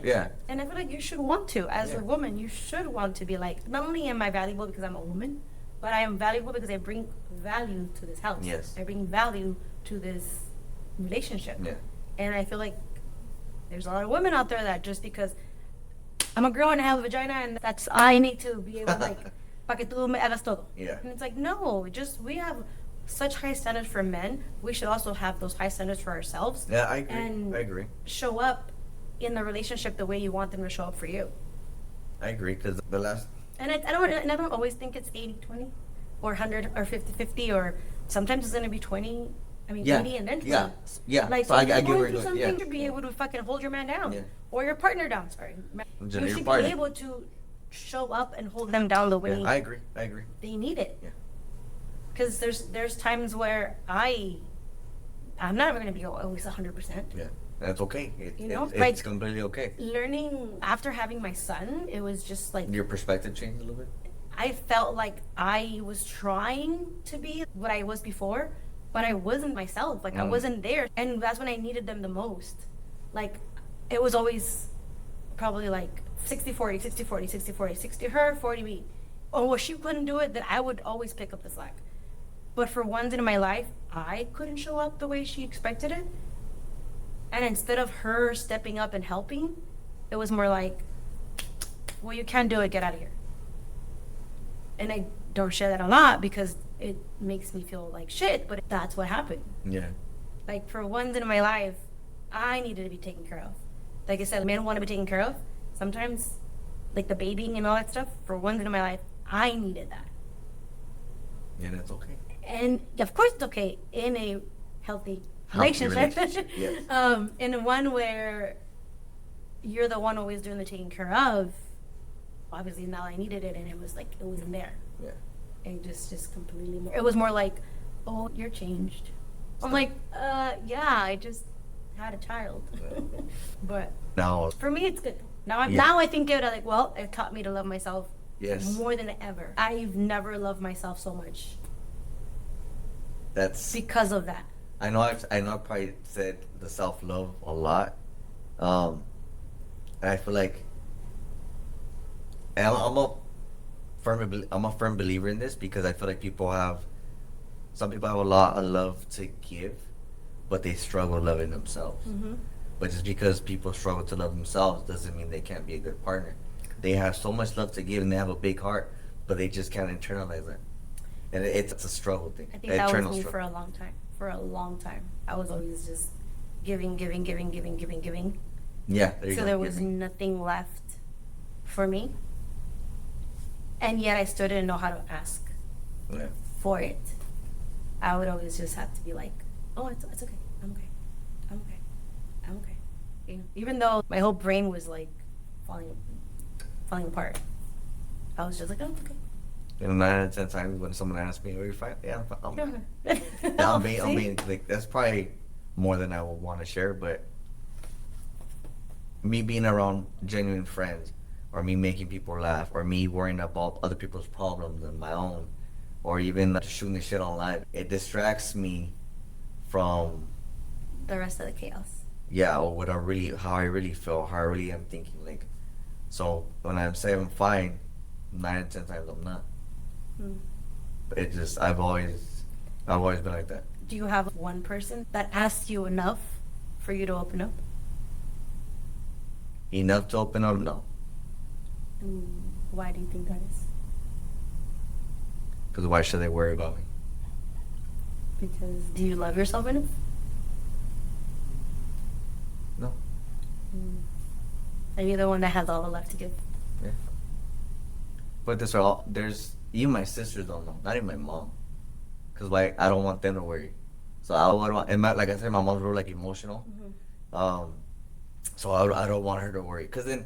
Yeah. And I feel like you should want to. As a woman, you should want to be like, not only am I valuable because I'm a woman, but I am valuable because I bring value to this house. Yes. I bring value to this relationship. Yeah. And I feel like there's a lot of women out there that just because I'm a girl and I have a vagina and that's I need to be able to like, pa que tú me hagas todo. Yeah. And it's like, no, we have such high standards for men. We should also have those high standards for ourselves. Yeah, I agree. And I agree. show up in the relationship the way you want them to show up for you. I agree because the last. And I don't always think it's 80-20 or 100 or 50-50 or sometimes it's going to be 20. I mean, 80 and then 20. Yeah. Yeah. Like, so so I you're get where going you're through going. something Yeah. to be able to fucking hold your man down. Yeah. Or your partner down, sorry. Just You your should partner. be able to show up and hold them down the way Yeah, I agree. I agree. they need it. Yeah. Because there's times where I'm not going to be always 100%. Yeah. That's okay. like, It's completely okay. Learning after having my son, it was just like Your perspective changed a little bit. I felt like I was trying to be what I was before, but I wasn't myself. Like I wasn't there. And that's when I needed them the most. Like it was always probably like 60-40, 60-40, 60-40, 60 her, 40 me. Or when she couldn't do it, then I would always pick up the slack. But for once in my life, I couldn't show up the way she expected it. And instead of her stepping up and helping, it was more like, well, you can't do it, get out of here. And I don't share that a lot because it makes me feel like shit, but that's what happened. Yeah. Like for once in my life, I needed to be taken care of. Like I said, men want to be taken care of. Sometimes, like the babying and all that stuff, for once in my life, I needed that. Yeah, that's okay. And of course it's okay in a healthy relationship. Yes. In one where you're the one always doing the taking care of, obviously now I needed it and it was like it wasn't there. Yeah. And just completely it was more like, oh, you're changed. I'm like, yeah, I just had a child. But Now. for me it's good. Now I think it like, well, it taught me to love myself Yes. more than ever. I've never loved myself so much That's. because of that. I know. I probably said the self-love a lot, And I feel like, and I'm a firm believer in this because I feel like some people have a lot of love to give, but they struggle loving themselves. Mm-hmm. But just because people struggle to love themselves doesn't mean they can't be a good partner. They have so much love to give and they have a big heart, but they just can't internalize it. And it's a struggle thing. I think that was me for a long time. For a long time, I was always just giving, giving, giving, giving, giving, giving. Yeah, there you So go. there was nothing left for me, and yet I still didn't know how to ask Yeah. for it. I would always just have to be like, "Oh, it's okay. I'm okay. I'm okay. I'm okay." You know, even though my whole brain was like falling apart, I was just like, "Oh, okay." And 9 out of 10 times when someone asks me, "Are you fine?" Yeah, I'm fine. Yeah, I'm See? being like that's probably more than I would want to share, but me being around genuine friends, or me making people laugh, or me worrying about other people's problems and my own, or even just shooting the shit online, it distracts me from The rest of the chaos. or how I really feel, how I really am thinking. Like, so when I say I'm fine, 9 out of 10 times I'm not. Hmm. But it just I've always been like that. Do you have one person that asks you enough for you to open up? Enough to open up? No. And why do you think that is? Because why should they worry about me? Because do you love yourself enough? No. Are you the one that has all the left to give? Yeah. But there's even my sisters don't know, not even my mom, because like I don't want them to worry. So I would want, and like I said, my mom's real like emotional. So I don't want her to worry, because then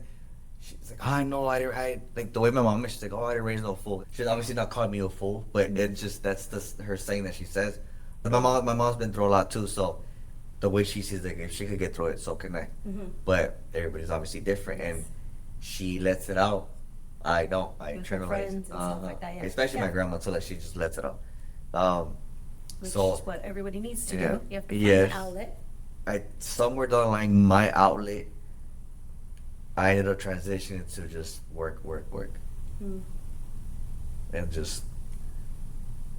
she's like, oh, I know I like the way my mom is. She's like, oh, I didn't raise no fool. She's obviously not calling me a fool, but it's just her saying that she says. But my mom's been through a lot too, so the way she sees it, if she could get through it, so can I. But everybody's obviously different, and she lets it out. I don't. I With her internalize. friends and stuff like that, yeah. Especially my Yeah. grandma, so that she just lets it out. Which So is what everybody needs to yeah. do. You have to find Yes. an outlet. somewhere down the line, my outlet, I ended up transitioning to just work, Hmm. and just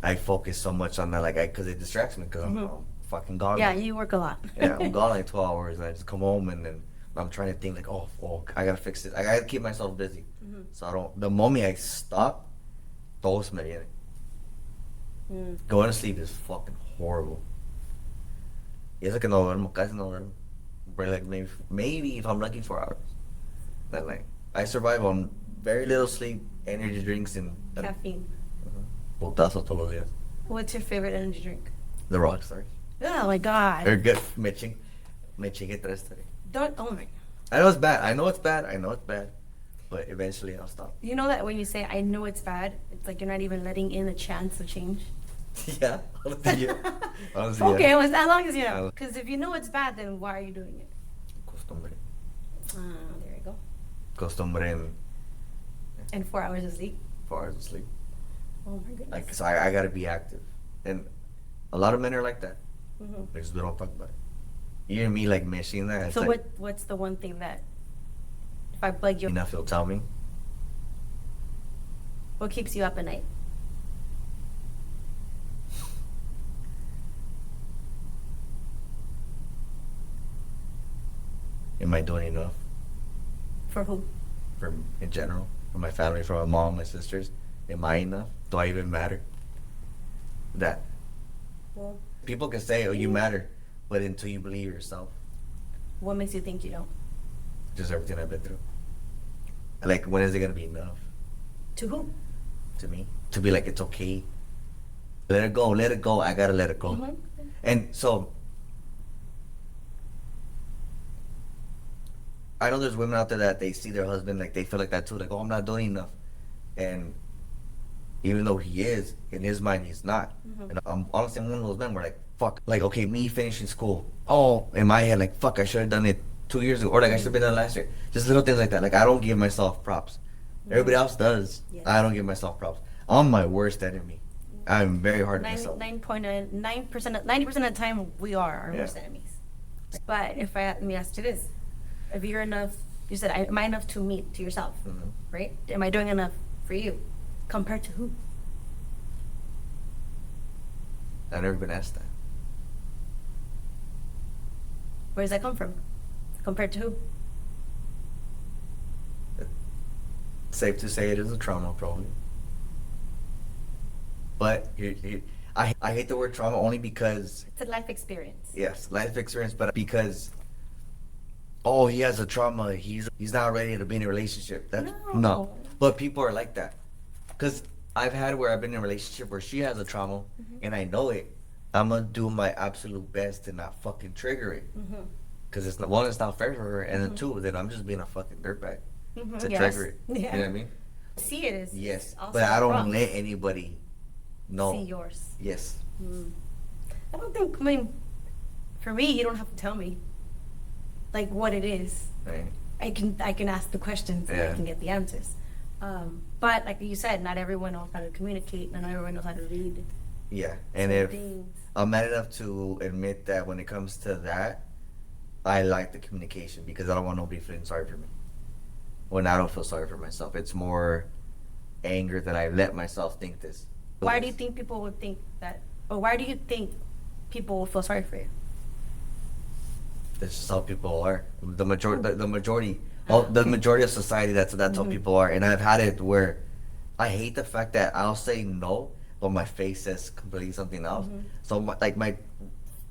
I focus so much on that, like, because it distracts me, because I'm fucking gone. Yeah, you work a lot. Yeah, I'm gone like 12 hours, and I just come home, and then I'm trying to think, like, oh, I gotta fix it. I gotta keep myself busy. So I don't, the moment I stop, todos me vienen. Going to sleep is fucking horrible. Y eso que no duermo, casi no duermo. But like maybe if I'm lucky 4 hours. That night. I survive on very little sleep, energy drinks, and Caffeine. putazos todos los días. What's your favorite energy drink? The Rockstars. Oh my god. They're good. Me chingue tres today. Don't. Oh my. I know it's bad. I know it's bad. But eventually I'll stop. You know that when you say "I know it's bad," it's like you're not even letting in a chance of change. Yeah. Honestly, Okay, yeah. well, as long as you know. Because if you know it's bad, then why are you doing it? Costumbre. There you go. Costumbre and And 4 hours of sleep. 4 hours of sleep. Oh my goodness. Like, so I gotta be active. And a lot of men are like that. Mhm. They just don't talk about it. You and me, like, machine that. It's So like, what's the one thing that if I bug you, enough, you'll tell me. what keeps you up at night? Am I doing enough For who? for in general? For my family, for my mom, my sisters? Am I enough? Do I even matter? That. Well, People can say, oh, you matter, but until you believe yourself, what makes you think you don't? just everything I've been through. Like, when is it gonna be enough To who? to me? To be like, it's okay. Let it go, I gotta let it go. Mhm. And so, I know there's women out there that they see their husband, like, they feel like that too, like, oh, I'm not doing enough. And even though he is, in his mind, he's not. Mhm. And I'm honestly one of those men where, like, fuck, like, okay, me finishing school. Oh, in my head, like, fuck, I should have done it 2 years ago, or like I should have been done last year. Just little things like that. Like, I don't give myself props. Everybody else does. Yes. I don't give myself props. I'm my worst enemy. I'm very hard on myself. 9%, 90% of the time we are our Yeah. worst enemies. But if let me ask you this: if you're enough You said, am I enough to me, to yourself, right? Am I doing enough for you? Compared to who? I've never been asked that. Where does that come from? Compared to who? Safe to say it is a trauma, probably. But I hate the word trauma only because It's a life experience. yes, life experience, but because oh, he has a trauma, he's not ready to be in a relationship. That's no. But people are like that. Cause I've had where I've been in a relationship where she has a trauma and I know it. I'm gonna do my absolute best to not fucking trigger it. Cause it's not, one, it's not fair for her, and then two, then I'm just being a fucking dirtbag to trigger it. Yeah. You know what I mean? See it as Yes, also but I don't wrong. let anybody know. See yours. Yes. I don't think, I mean, for me, you don't have to tell me, like, what it is. Right. I can ask the questions and I can get the answers. But like you said, not everyone knows how to communicate, and not everyone knows how to read. Yeah, and if I'm man enough to admit that when it comes to that, I like the communication because I don't want nobody feeling sorry for me. When I don't feel sorry for myself, it's more anger that I let myself think this. Why do you think people would think that, or why do you think people will feel sorry for you? That's just how people are. The majority, the majority of society. That's how people are. And I've had it where I hate the fact that I'll say no, but my face says completely something else. So my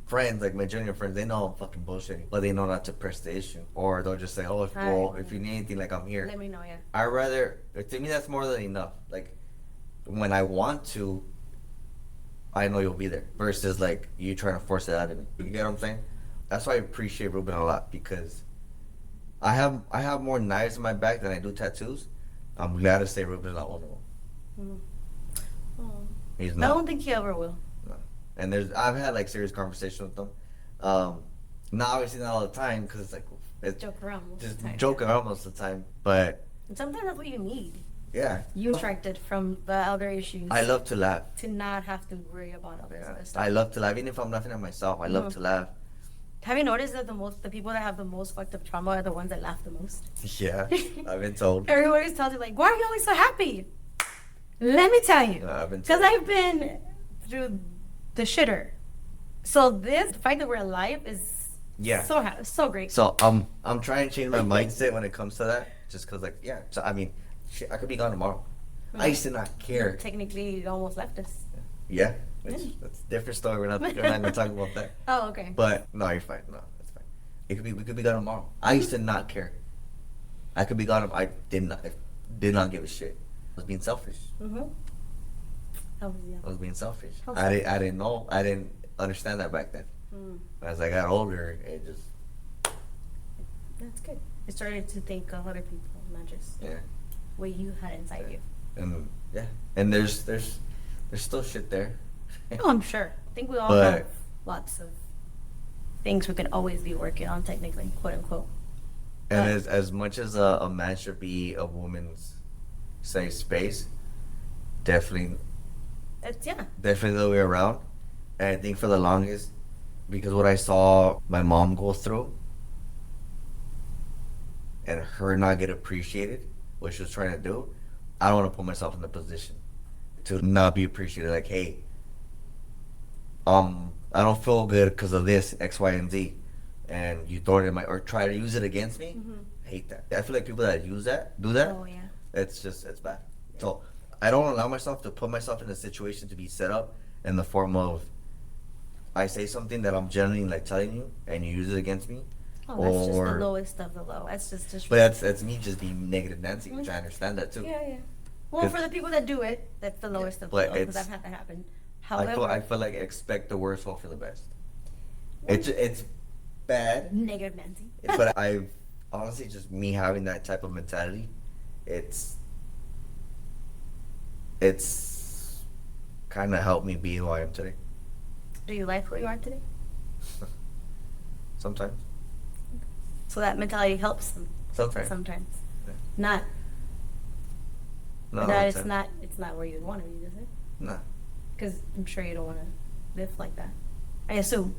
friends, like my junior friends, they know I'm fucking bullshitting, but they know not to press the issue, or they'll just say, "Oh, if you need anything, like I'm here." Let me know, yeah. I rather, to me, that's more than enough. Like when I want to, I know you'll be there. Versus like you trying to force it out of me. You get what I'm saying? That's why I appreciate Ruben a lot because I have more knives in my back than I do tattoos. I'm glad to say Ruben's not one of them. He's not. I don't think he ever will. No. And I've had like serious conversations with them. Not obviously not all the time because it's like Joke around most just of the time. joking around most of the time. But And sometimes that's what you need. yeah, You attracted from the elder issues. I love to laugh. To not have to worry about all this Yeah. other stuff. I love to laugh, even if I'm laughing at myself. I love to laugh. Have you noticed that the people that have the most fucked up trauma are the ones that laugh the most? Yeah, I've been told. Everyone always tells you, like, why are you always so happy? Let me tell you. I've been Because told. I've been through the shitter. So the fact that we're alive is Yeah. so great. So I'm trying to change my mindset when it comes to that. Just because like yeah. So I mean, shit, I could be gone tomorrow. I used to not care. Technically, you almost left us. Yeah. That's a different story. We're not gonna talk about that. Oh, okay. But no, you're fine. No, that's fine. We could be gone tomorrow. I used to not care. I could be gone. I did not give a shit. I was being selfish. I was being selfish. I didn't know. I didn't understand that back then. As I got older, it just That's good. You started to think of other people, not just what you had inside you. And yeah, and there's still shit there. Oh, I'm sure. I think we all But- have lots of things we could always be working on, technically, quote unquote. And But- as much as a man should be a woman's safe space, definitely It's definitely the other way around. And I think for the longest, because what I saw my mom go through and her not get appreciated, what she was trying to do, I don't want to put myself in the position to not be appreciated. Like, hey, I don't feel good because of this, X, Y, and Z. And you throw it in or try to use it against me. I hate that. I feel like people that do that, Oh, yeah. it's bad. So I don't allow myself to put myself in a situation to be set up in the form of I say something that I'm genuinely like telling you and you use it against me. Oh, that's just the lowest of the low. That's just. But that's me just being negative Nancy, which I understand that too. Yeah. Well, for the people that do it, that's the lowest of the But low, because it's- I've had that happen. I However, feel like expect the worst, hope for the best. It's bad, negative Nancy. but I've honestly just me having that type of mentality. It's kind of helped me be who I am today. Do you like who you are today? Sometimes. So that mentality helps them Sometimes. sometimes. Yeah. Not. No, that it's it's not. It's not where you'd want to be, is it? No. Because I'm sure you don't want to live like that. I assume.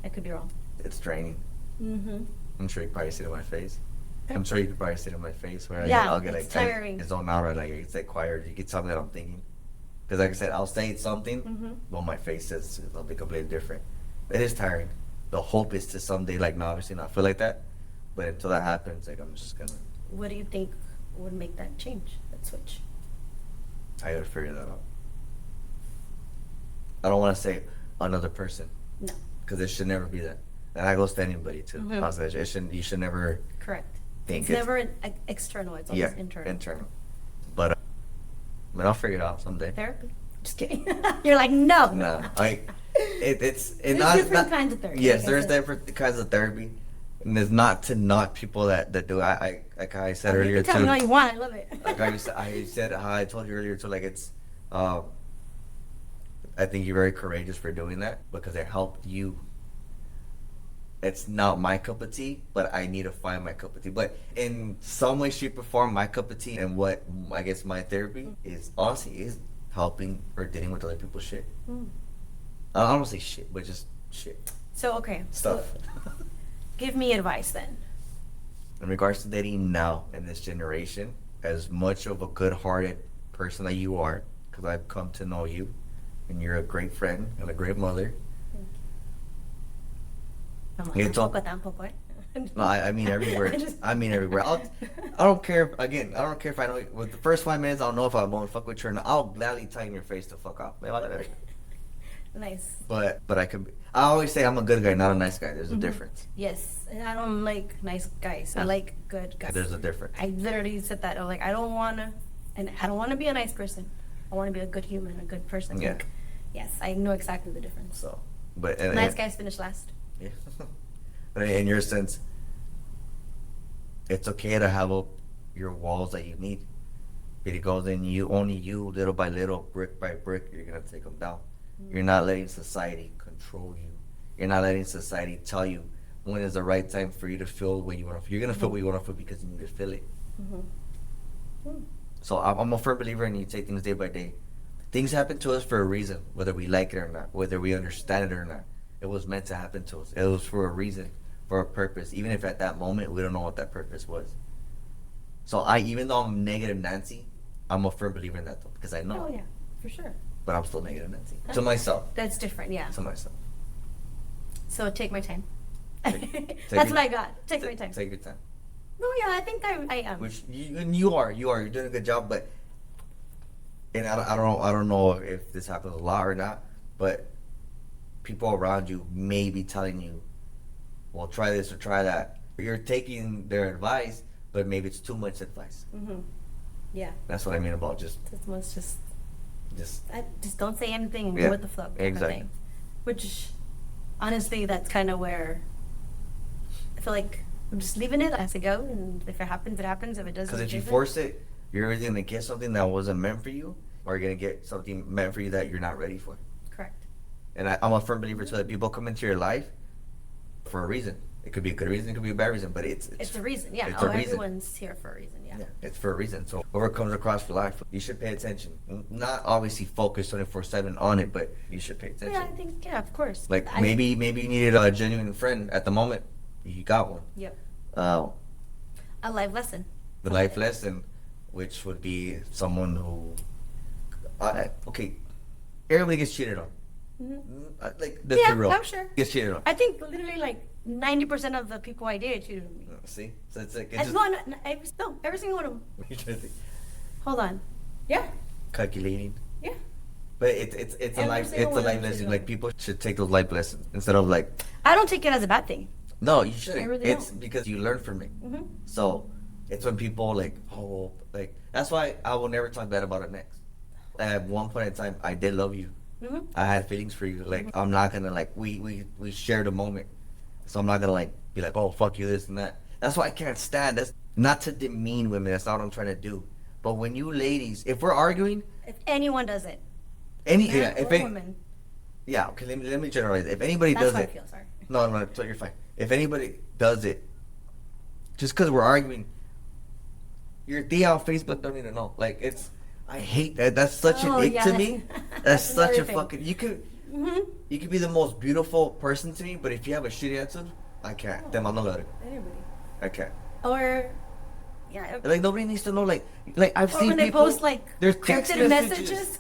I could be wrong. It's draining. Mm-hmm. I'm sure you can probably see it in my face. I'm sure you could probably see it in my face where Yeah, I'll get it's like tiring. it's all out, like it's like quiet. You can tell me that I'm thinking. Because like I said, I'll say something, but my face says something completely different. It is tiring. The hope is to someday, like, no, obviously not feel like that. But until that happens, like, I'm just gonna, What do you think would make that change, that switch? I gotta figure that out. I don't want to say another person, No. because it should never be that. And that goes to anybody too. Mhm. I'll say it shouldn't. You should never Correct. think It's never external. It's always internal. internal. But I mean, I'll figure it out someday. Therapy. Just kidding. You're like, no. No, like it's There's not different kinds of therapy. Yes, like I there's said. different kinds of therapy, and there's not to knock people that do. Like I said You earlier can tell too. me all you want. I love it. Like I said how I told you earlier too. Like it's, I think you're very courageous for doing that because it helped you. It's not my cup of tea, but I need to find my cup of tea. But in some way, shape, or form, my cup of tea and what I guess my therapy is honestly is helping or dealing with other people's shit. I don't want to say shit, but just shit So, okay. stuff. So give me advice then. In regards to dating now in this generation, as much of a good-hearted person that you are, because I've come to know you, and you're a great friend and a great mother. Yeah, Tampoco, eh? No, I mean everywhere. I mean everywhere. I don't care. Again, I don't care if I know. With the first 5 minutes, I don't know if I'm gonna fuck with you or not. I'll gladly tell you in your face to fuck off. Nice. But I could. I always say I'm a good guy, not a nice guy. There's a difference. Yes. And I don't like nice guys. I like good guys. There's a difference. I literally said that. I was like, I don't want to be a nice person. I want to be a good human, a good person. Yeah. Like, yes, I know exactly the difference. So, but Nice guys finish last. Yeah. But in your sense, it's okay to have up your walls that you need. Because then only you, little by little, brick by brick, you're gonna take them down. You're not letting society control you. You're not letting society tell you when is the right time for you to feel what you want to feel. You're gonna feel what you want to feel because you need to feel it. So I'm a firm believer in you take things day by day. Things happen to us for a reason, whether we like it or not, whether we understand it or not. It was meant to happen to us. It was for a reason, for a purpose, even if at that moment we don't know what that purpose was. So even though I'm negative Nancy, I'm a firm believer in that though, because I know. Oh yeah, for sure. But I'm still negative Nancy. To myself. That's different, yeah. To myself. So take my time. Take That's your- what I got. Take my time. Take your time. No, yeah, I think I am. Which you are. You're doing a good job, but and I don't know if this happens a lot or not, but people around you may be telling you, well, try this or try that. You're taking their advice, but maybe it's too much advice. Yeah. That's what I mean about This one's just just don't say anything and Yeah, go with the flow. Kind of exactly. thing. Which, honestly, that's kind of where I feel like I'm just leaving it as it goes, and if it happens, it happens. If it doesn't, because if it you doesn't. force it, you're either gonna get something that wasn't meant for you, or you're gonna get something meant for you that you're not ready for. Correct. And I'm a firm believer too that people come into your life for a reason. It could be a good reason, it could be a bad reason, but it's It's a reason, yeah. it's a reason. Everyone's here for a reason, yeah. Yeah, it's for a reason. So whoever comes across for life, you should pay attention. Not obviously focus 24/7 on it, but you should pay attention. Yeah, I think, yeah, of course. Like maybe you needed a genuine friend at the moment. You got one. Yep. Uh, A life lesson. the life lesson, which would be someone who, okay, everybody gets cheated on. Like that's Yeah, the real. I'm sure. Gets cheated on. I think literally like 90% of the people I dated cheated on me. See, so it's like As one, every single one of them. Hold on. Yeah, calculating. yeah. But it's a Every life single one life of them lesson. should Like know. people should take those life lessons instead of like, I don't take it as a bad thing. no, you shouldn't. I really It's don't. because you learn from it. Mhm. So it's when people like, oh, like that's why I will never talk bad about an ex. At one point in time, I did love you. Mhm. I had feelings for you. Like I'm not gonna like we shared a moment, so I'm not gonna like be like, oh fuck you this and that. That's why I can't stand. That's not to demean women. That's not what I'm trying to do. But when you ladies, if we're arguing, If anyone does it, any man yeah, or if any, woman, yeah, okay, let me generalize. If anybody that's does how I it, feel. Sorry. no, so you're fine. If anybody does it, just because we're arguing, your tia on Facebook don't even know. Like it's, I hate that. That's such Oh, an ick yeah, to that's- me. That's that's such a another thing. fucking. You could Mhm. be the most beautiful person to me, but if you have a shitty attitude, I can't. Te mando la verga. Anybody. I can't. Or, yeah. Like nobody needs to know. Like I've Or seen when they people post like there's text cryptid messages. messages.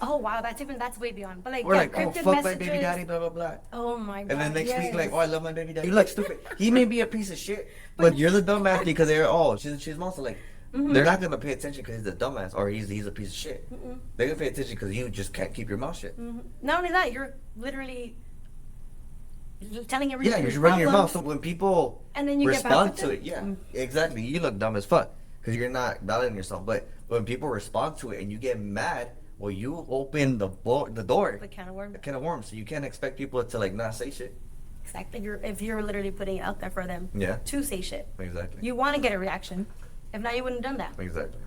Oh wow, that's way beyond. But like, Or yeah, like, oh cryptid fuck my messages. baby daddy, blah blah blah. Oh my god. And then next week, yes. like, oh I love my baby daddy. You like stupid. He may be a piece of shit, but you're the dumbass because they're she's also like. They're not gonna pay attention because he's a dumbass or he's a piece of shit. They're gonna pay attention because you just can't keep your mouth shut. Not only that, you're literally telling everyone. Yeah, you're running your mouth. So when people and then you respond get back with to it, yeah, exactly. You look dumb as fuck because you're not validating yourself. But when people respond to it and you get mad, well, you open the door, the can of worms. the can of worms. So you can't expect people to like not say shit. Exactly. If you're literally putting it out there for them. Yeah. To say shit. Exactly. You want to get a reaction. If not, you wouldn't have done that. Exactly.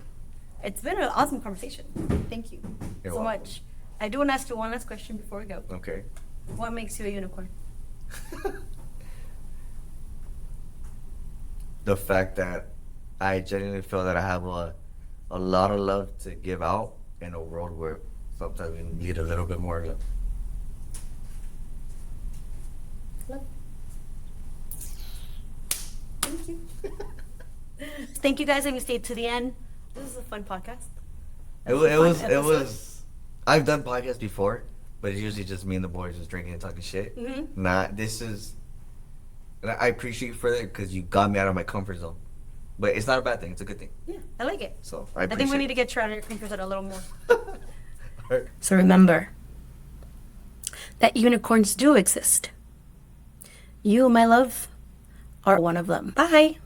It's been an awesome conversation. Thank you You're so welcome. much. I do want to ask you one last question before we go. Okay. What makes you a unicorn? The fact that I genuinely feel that I have a lot of love to give out in a world where sometimes we need a little bit more love. Love. Thank you. Thank you guys if you stayed to the end. This is a fun podcast. It was. I've done podcasts before, but it's usually just me and the boys just drinking and talking shit. This is. And I appreciate you for that because you got me out of my comfort zone. But it's not a bad thing. It's a good thing. Yeah, I like it. So I think we need to get you out of your comfort zone a little more. Right. So remember that unicorns do exist. You, my love, are one of them. Bye.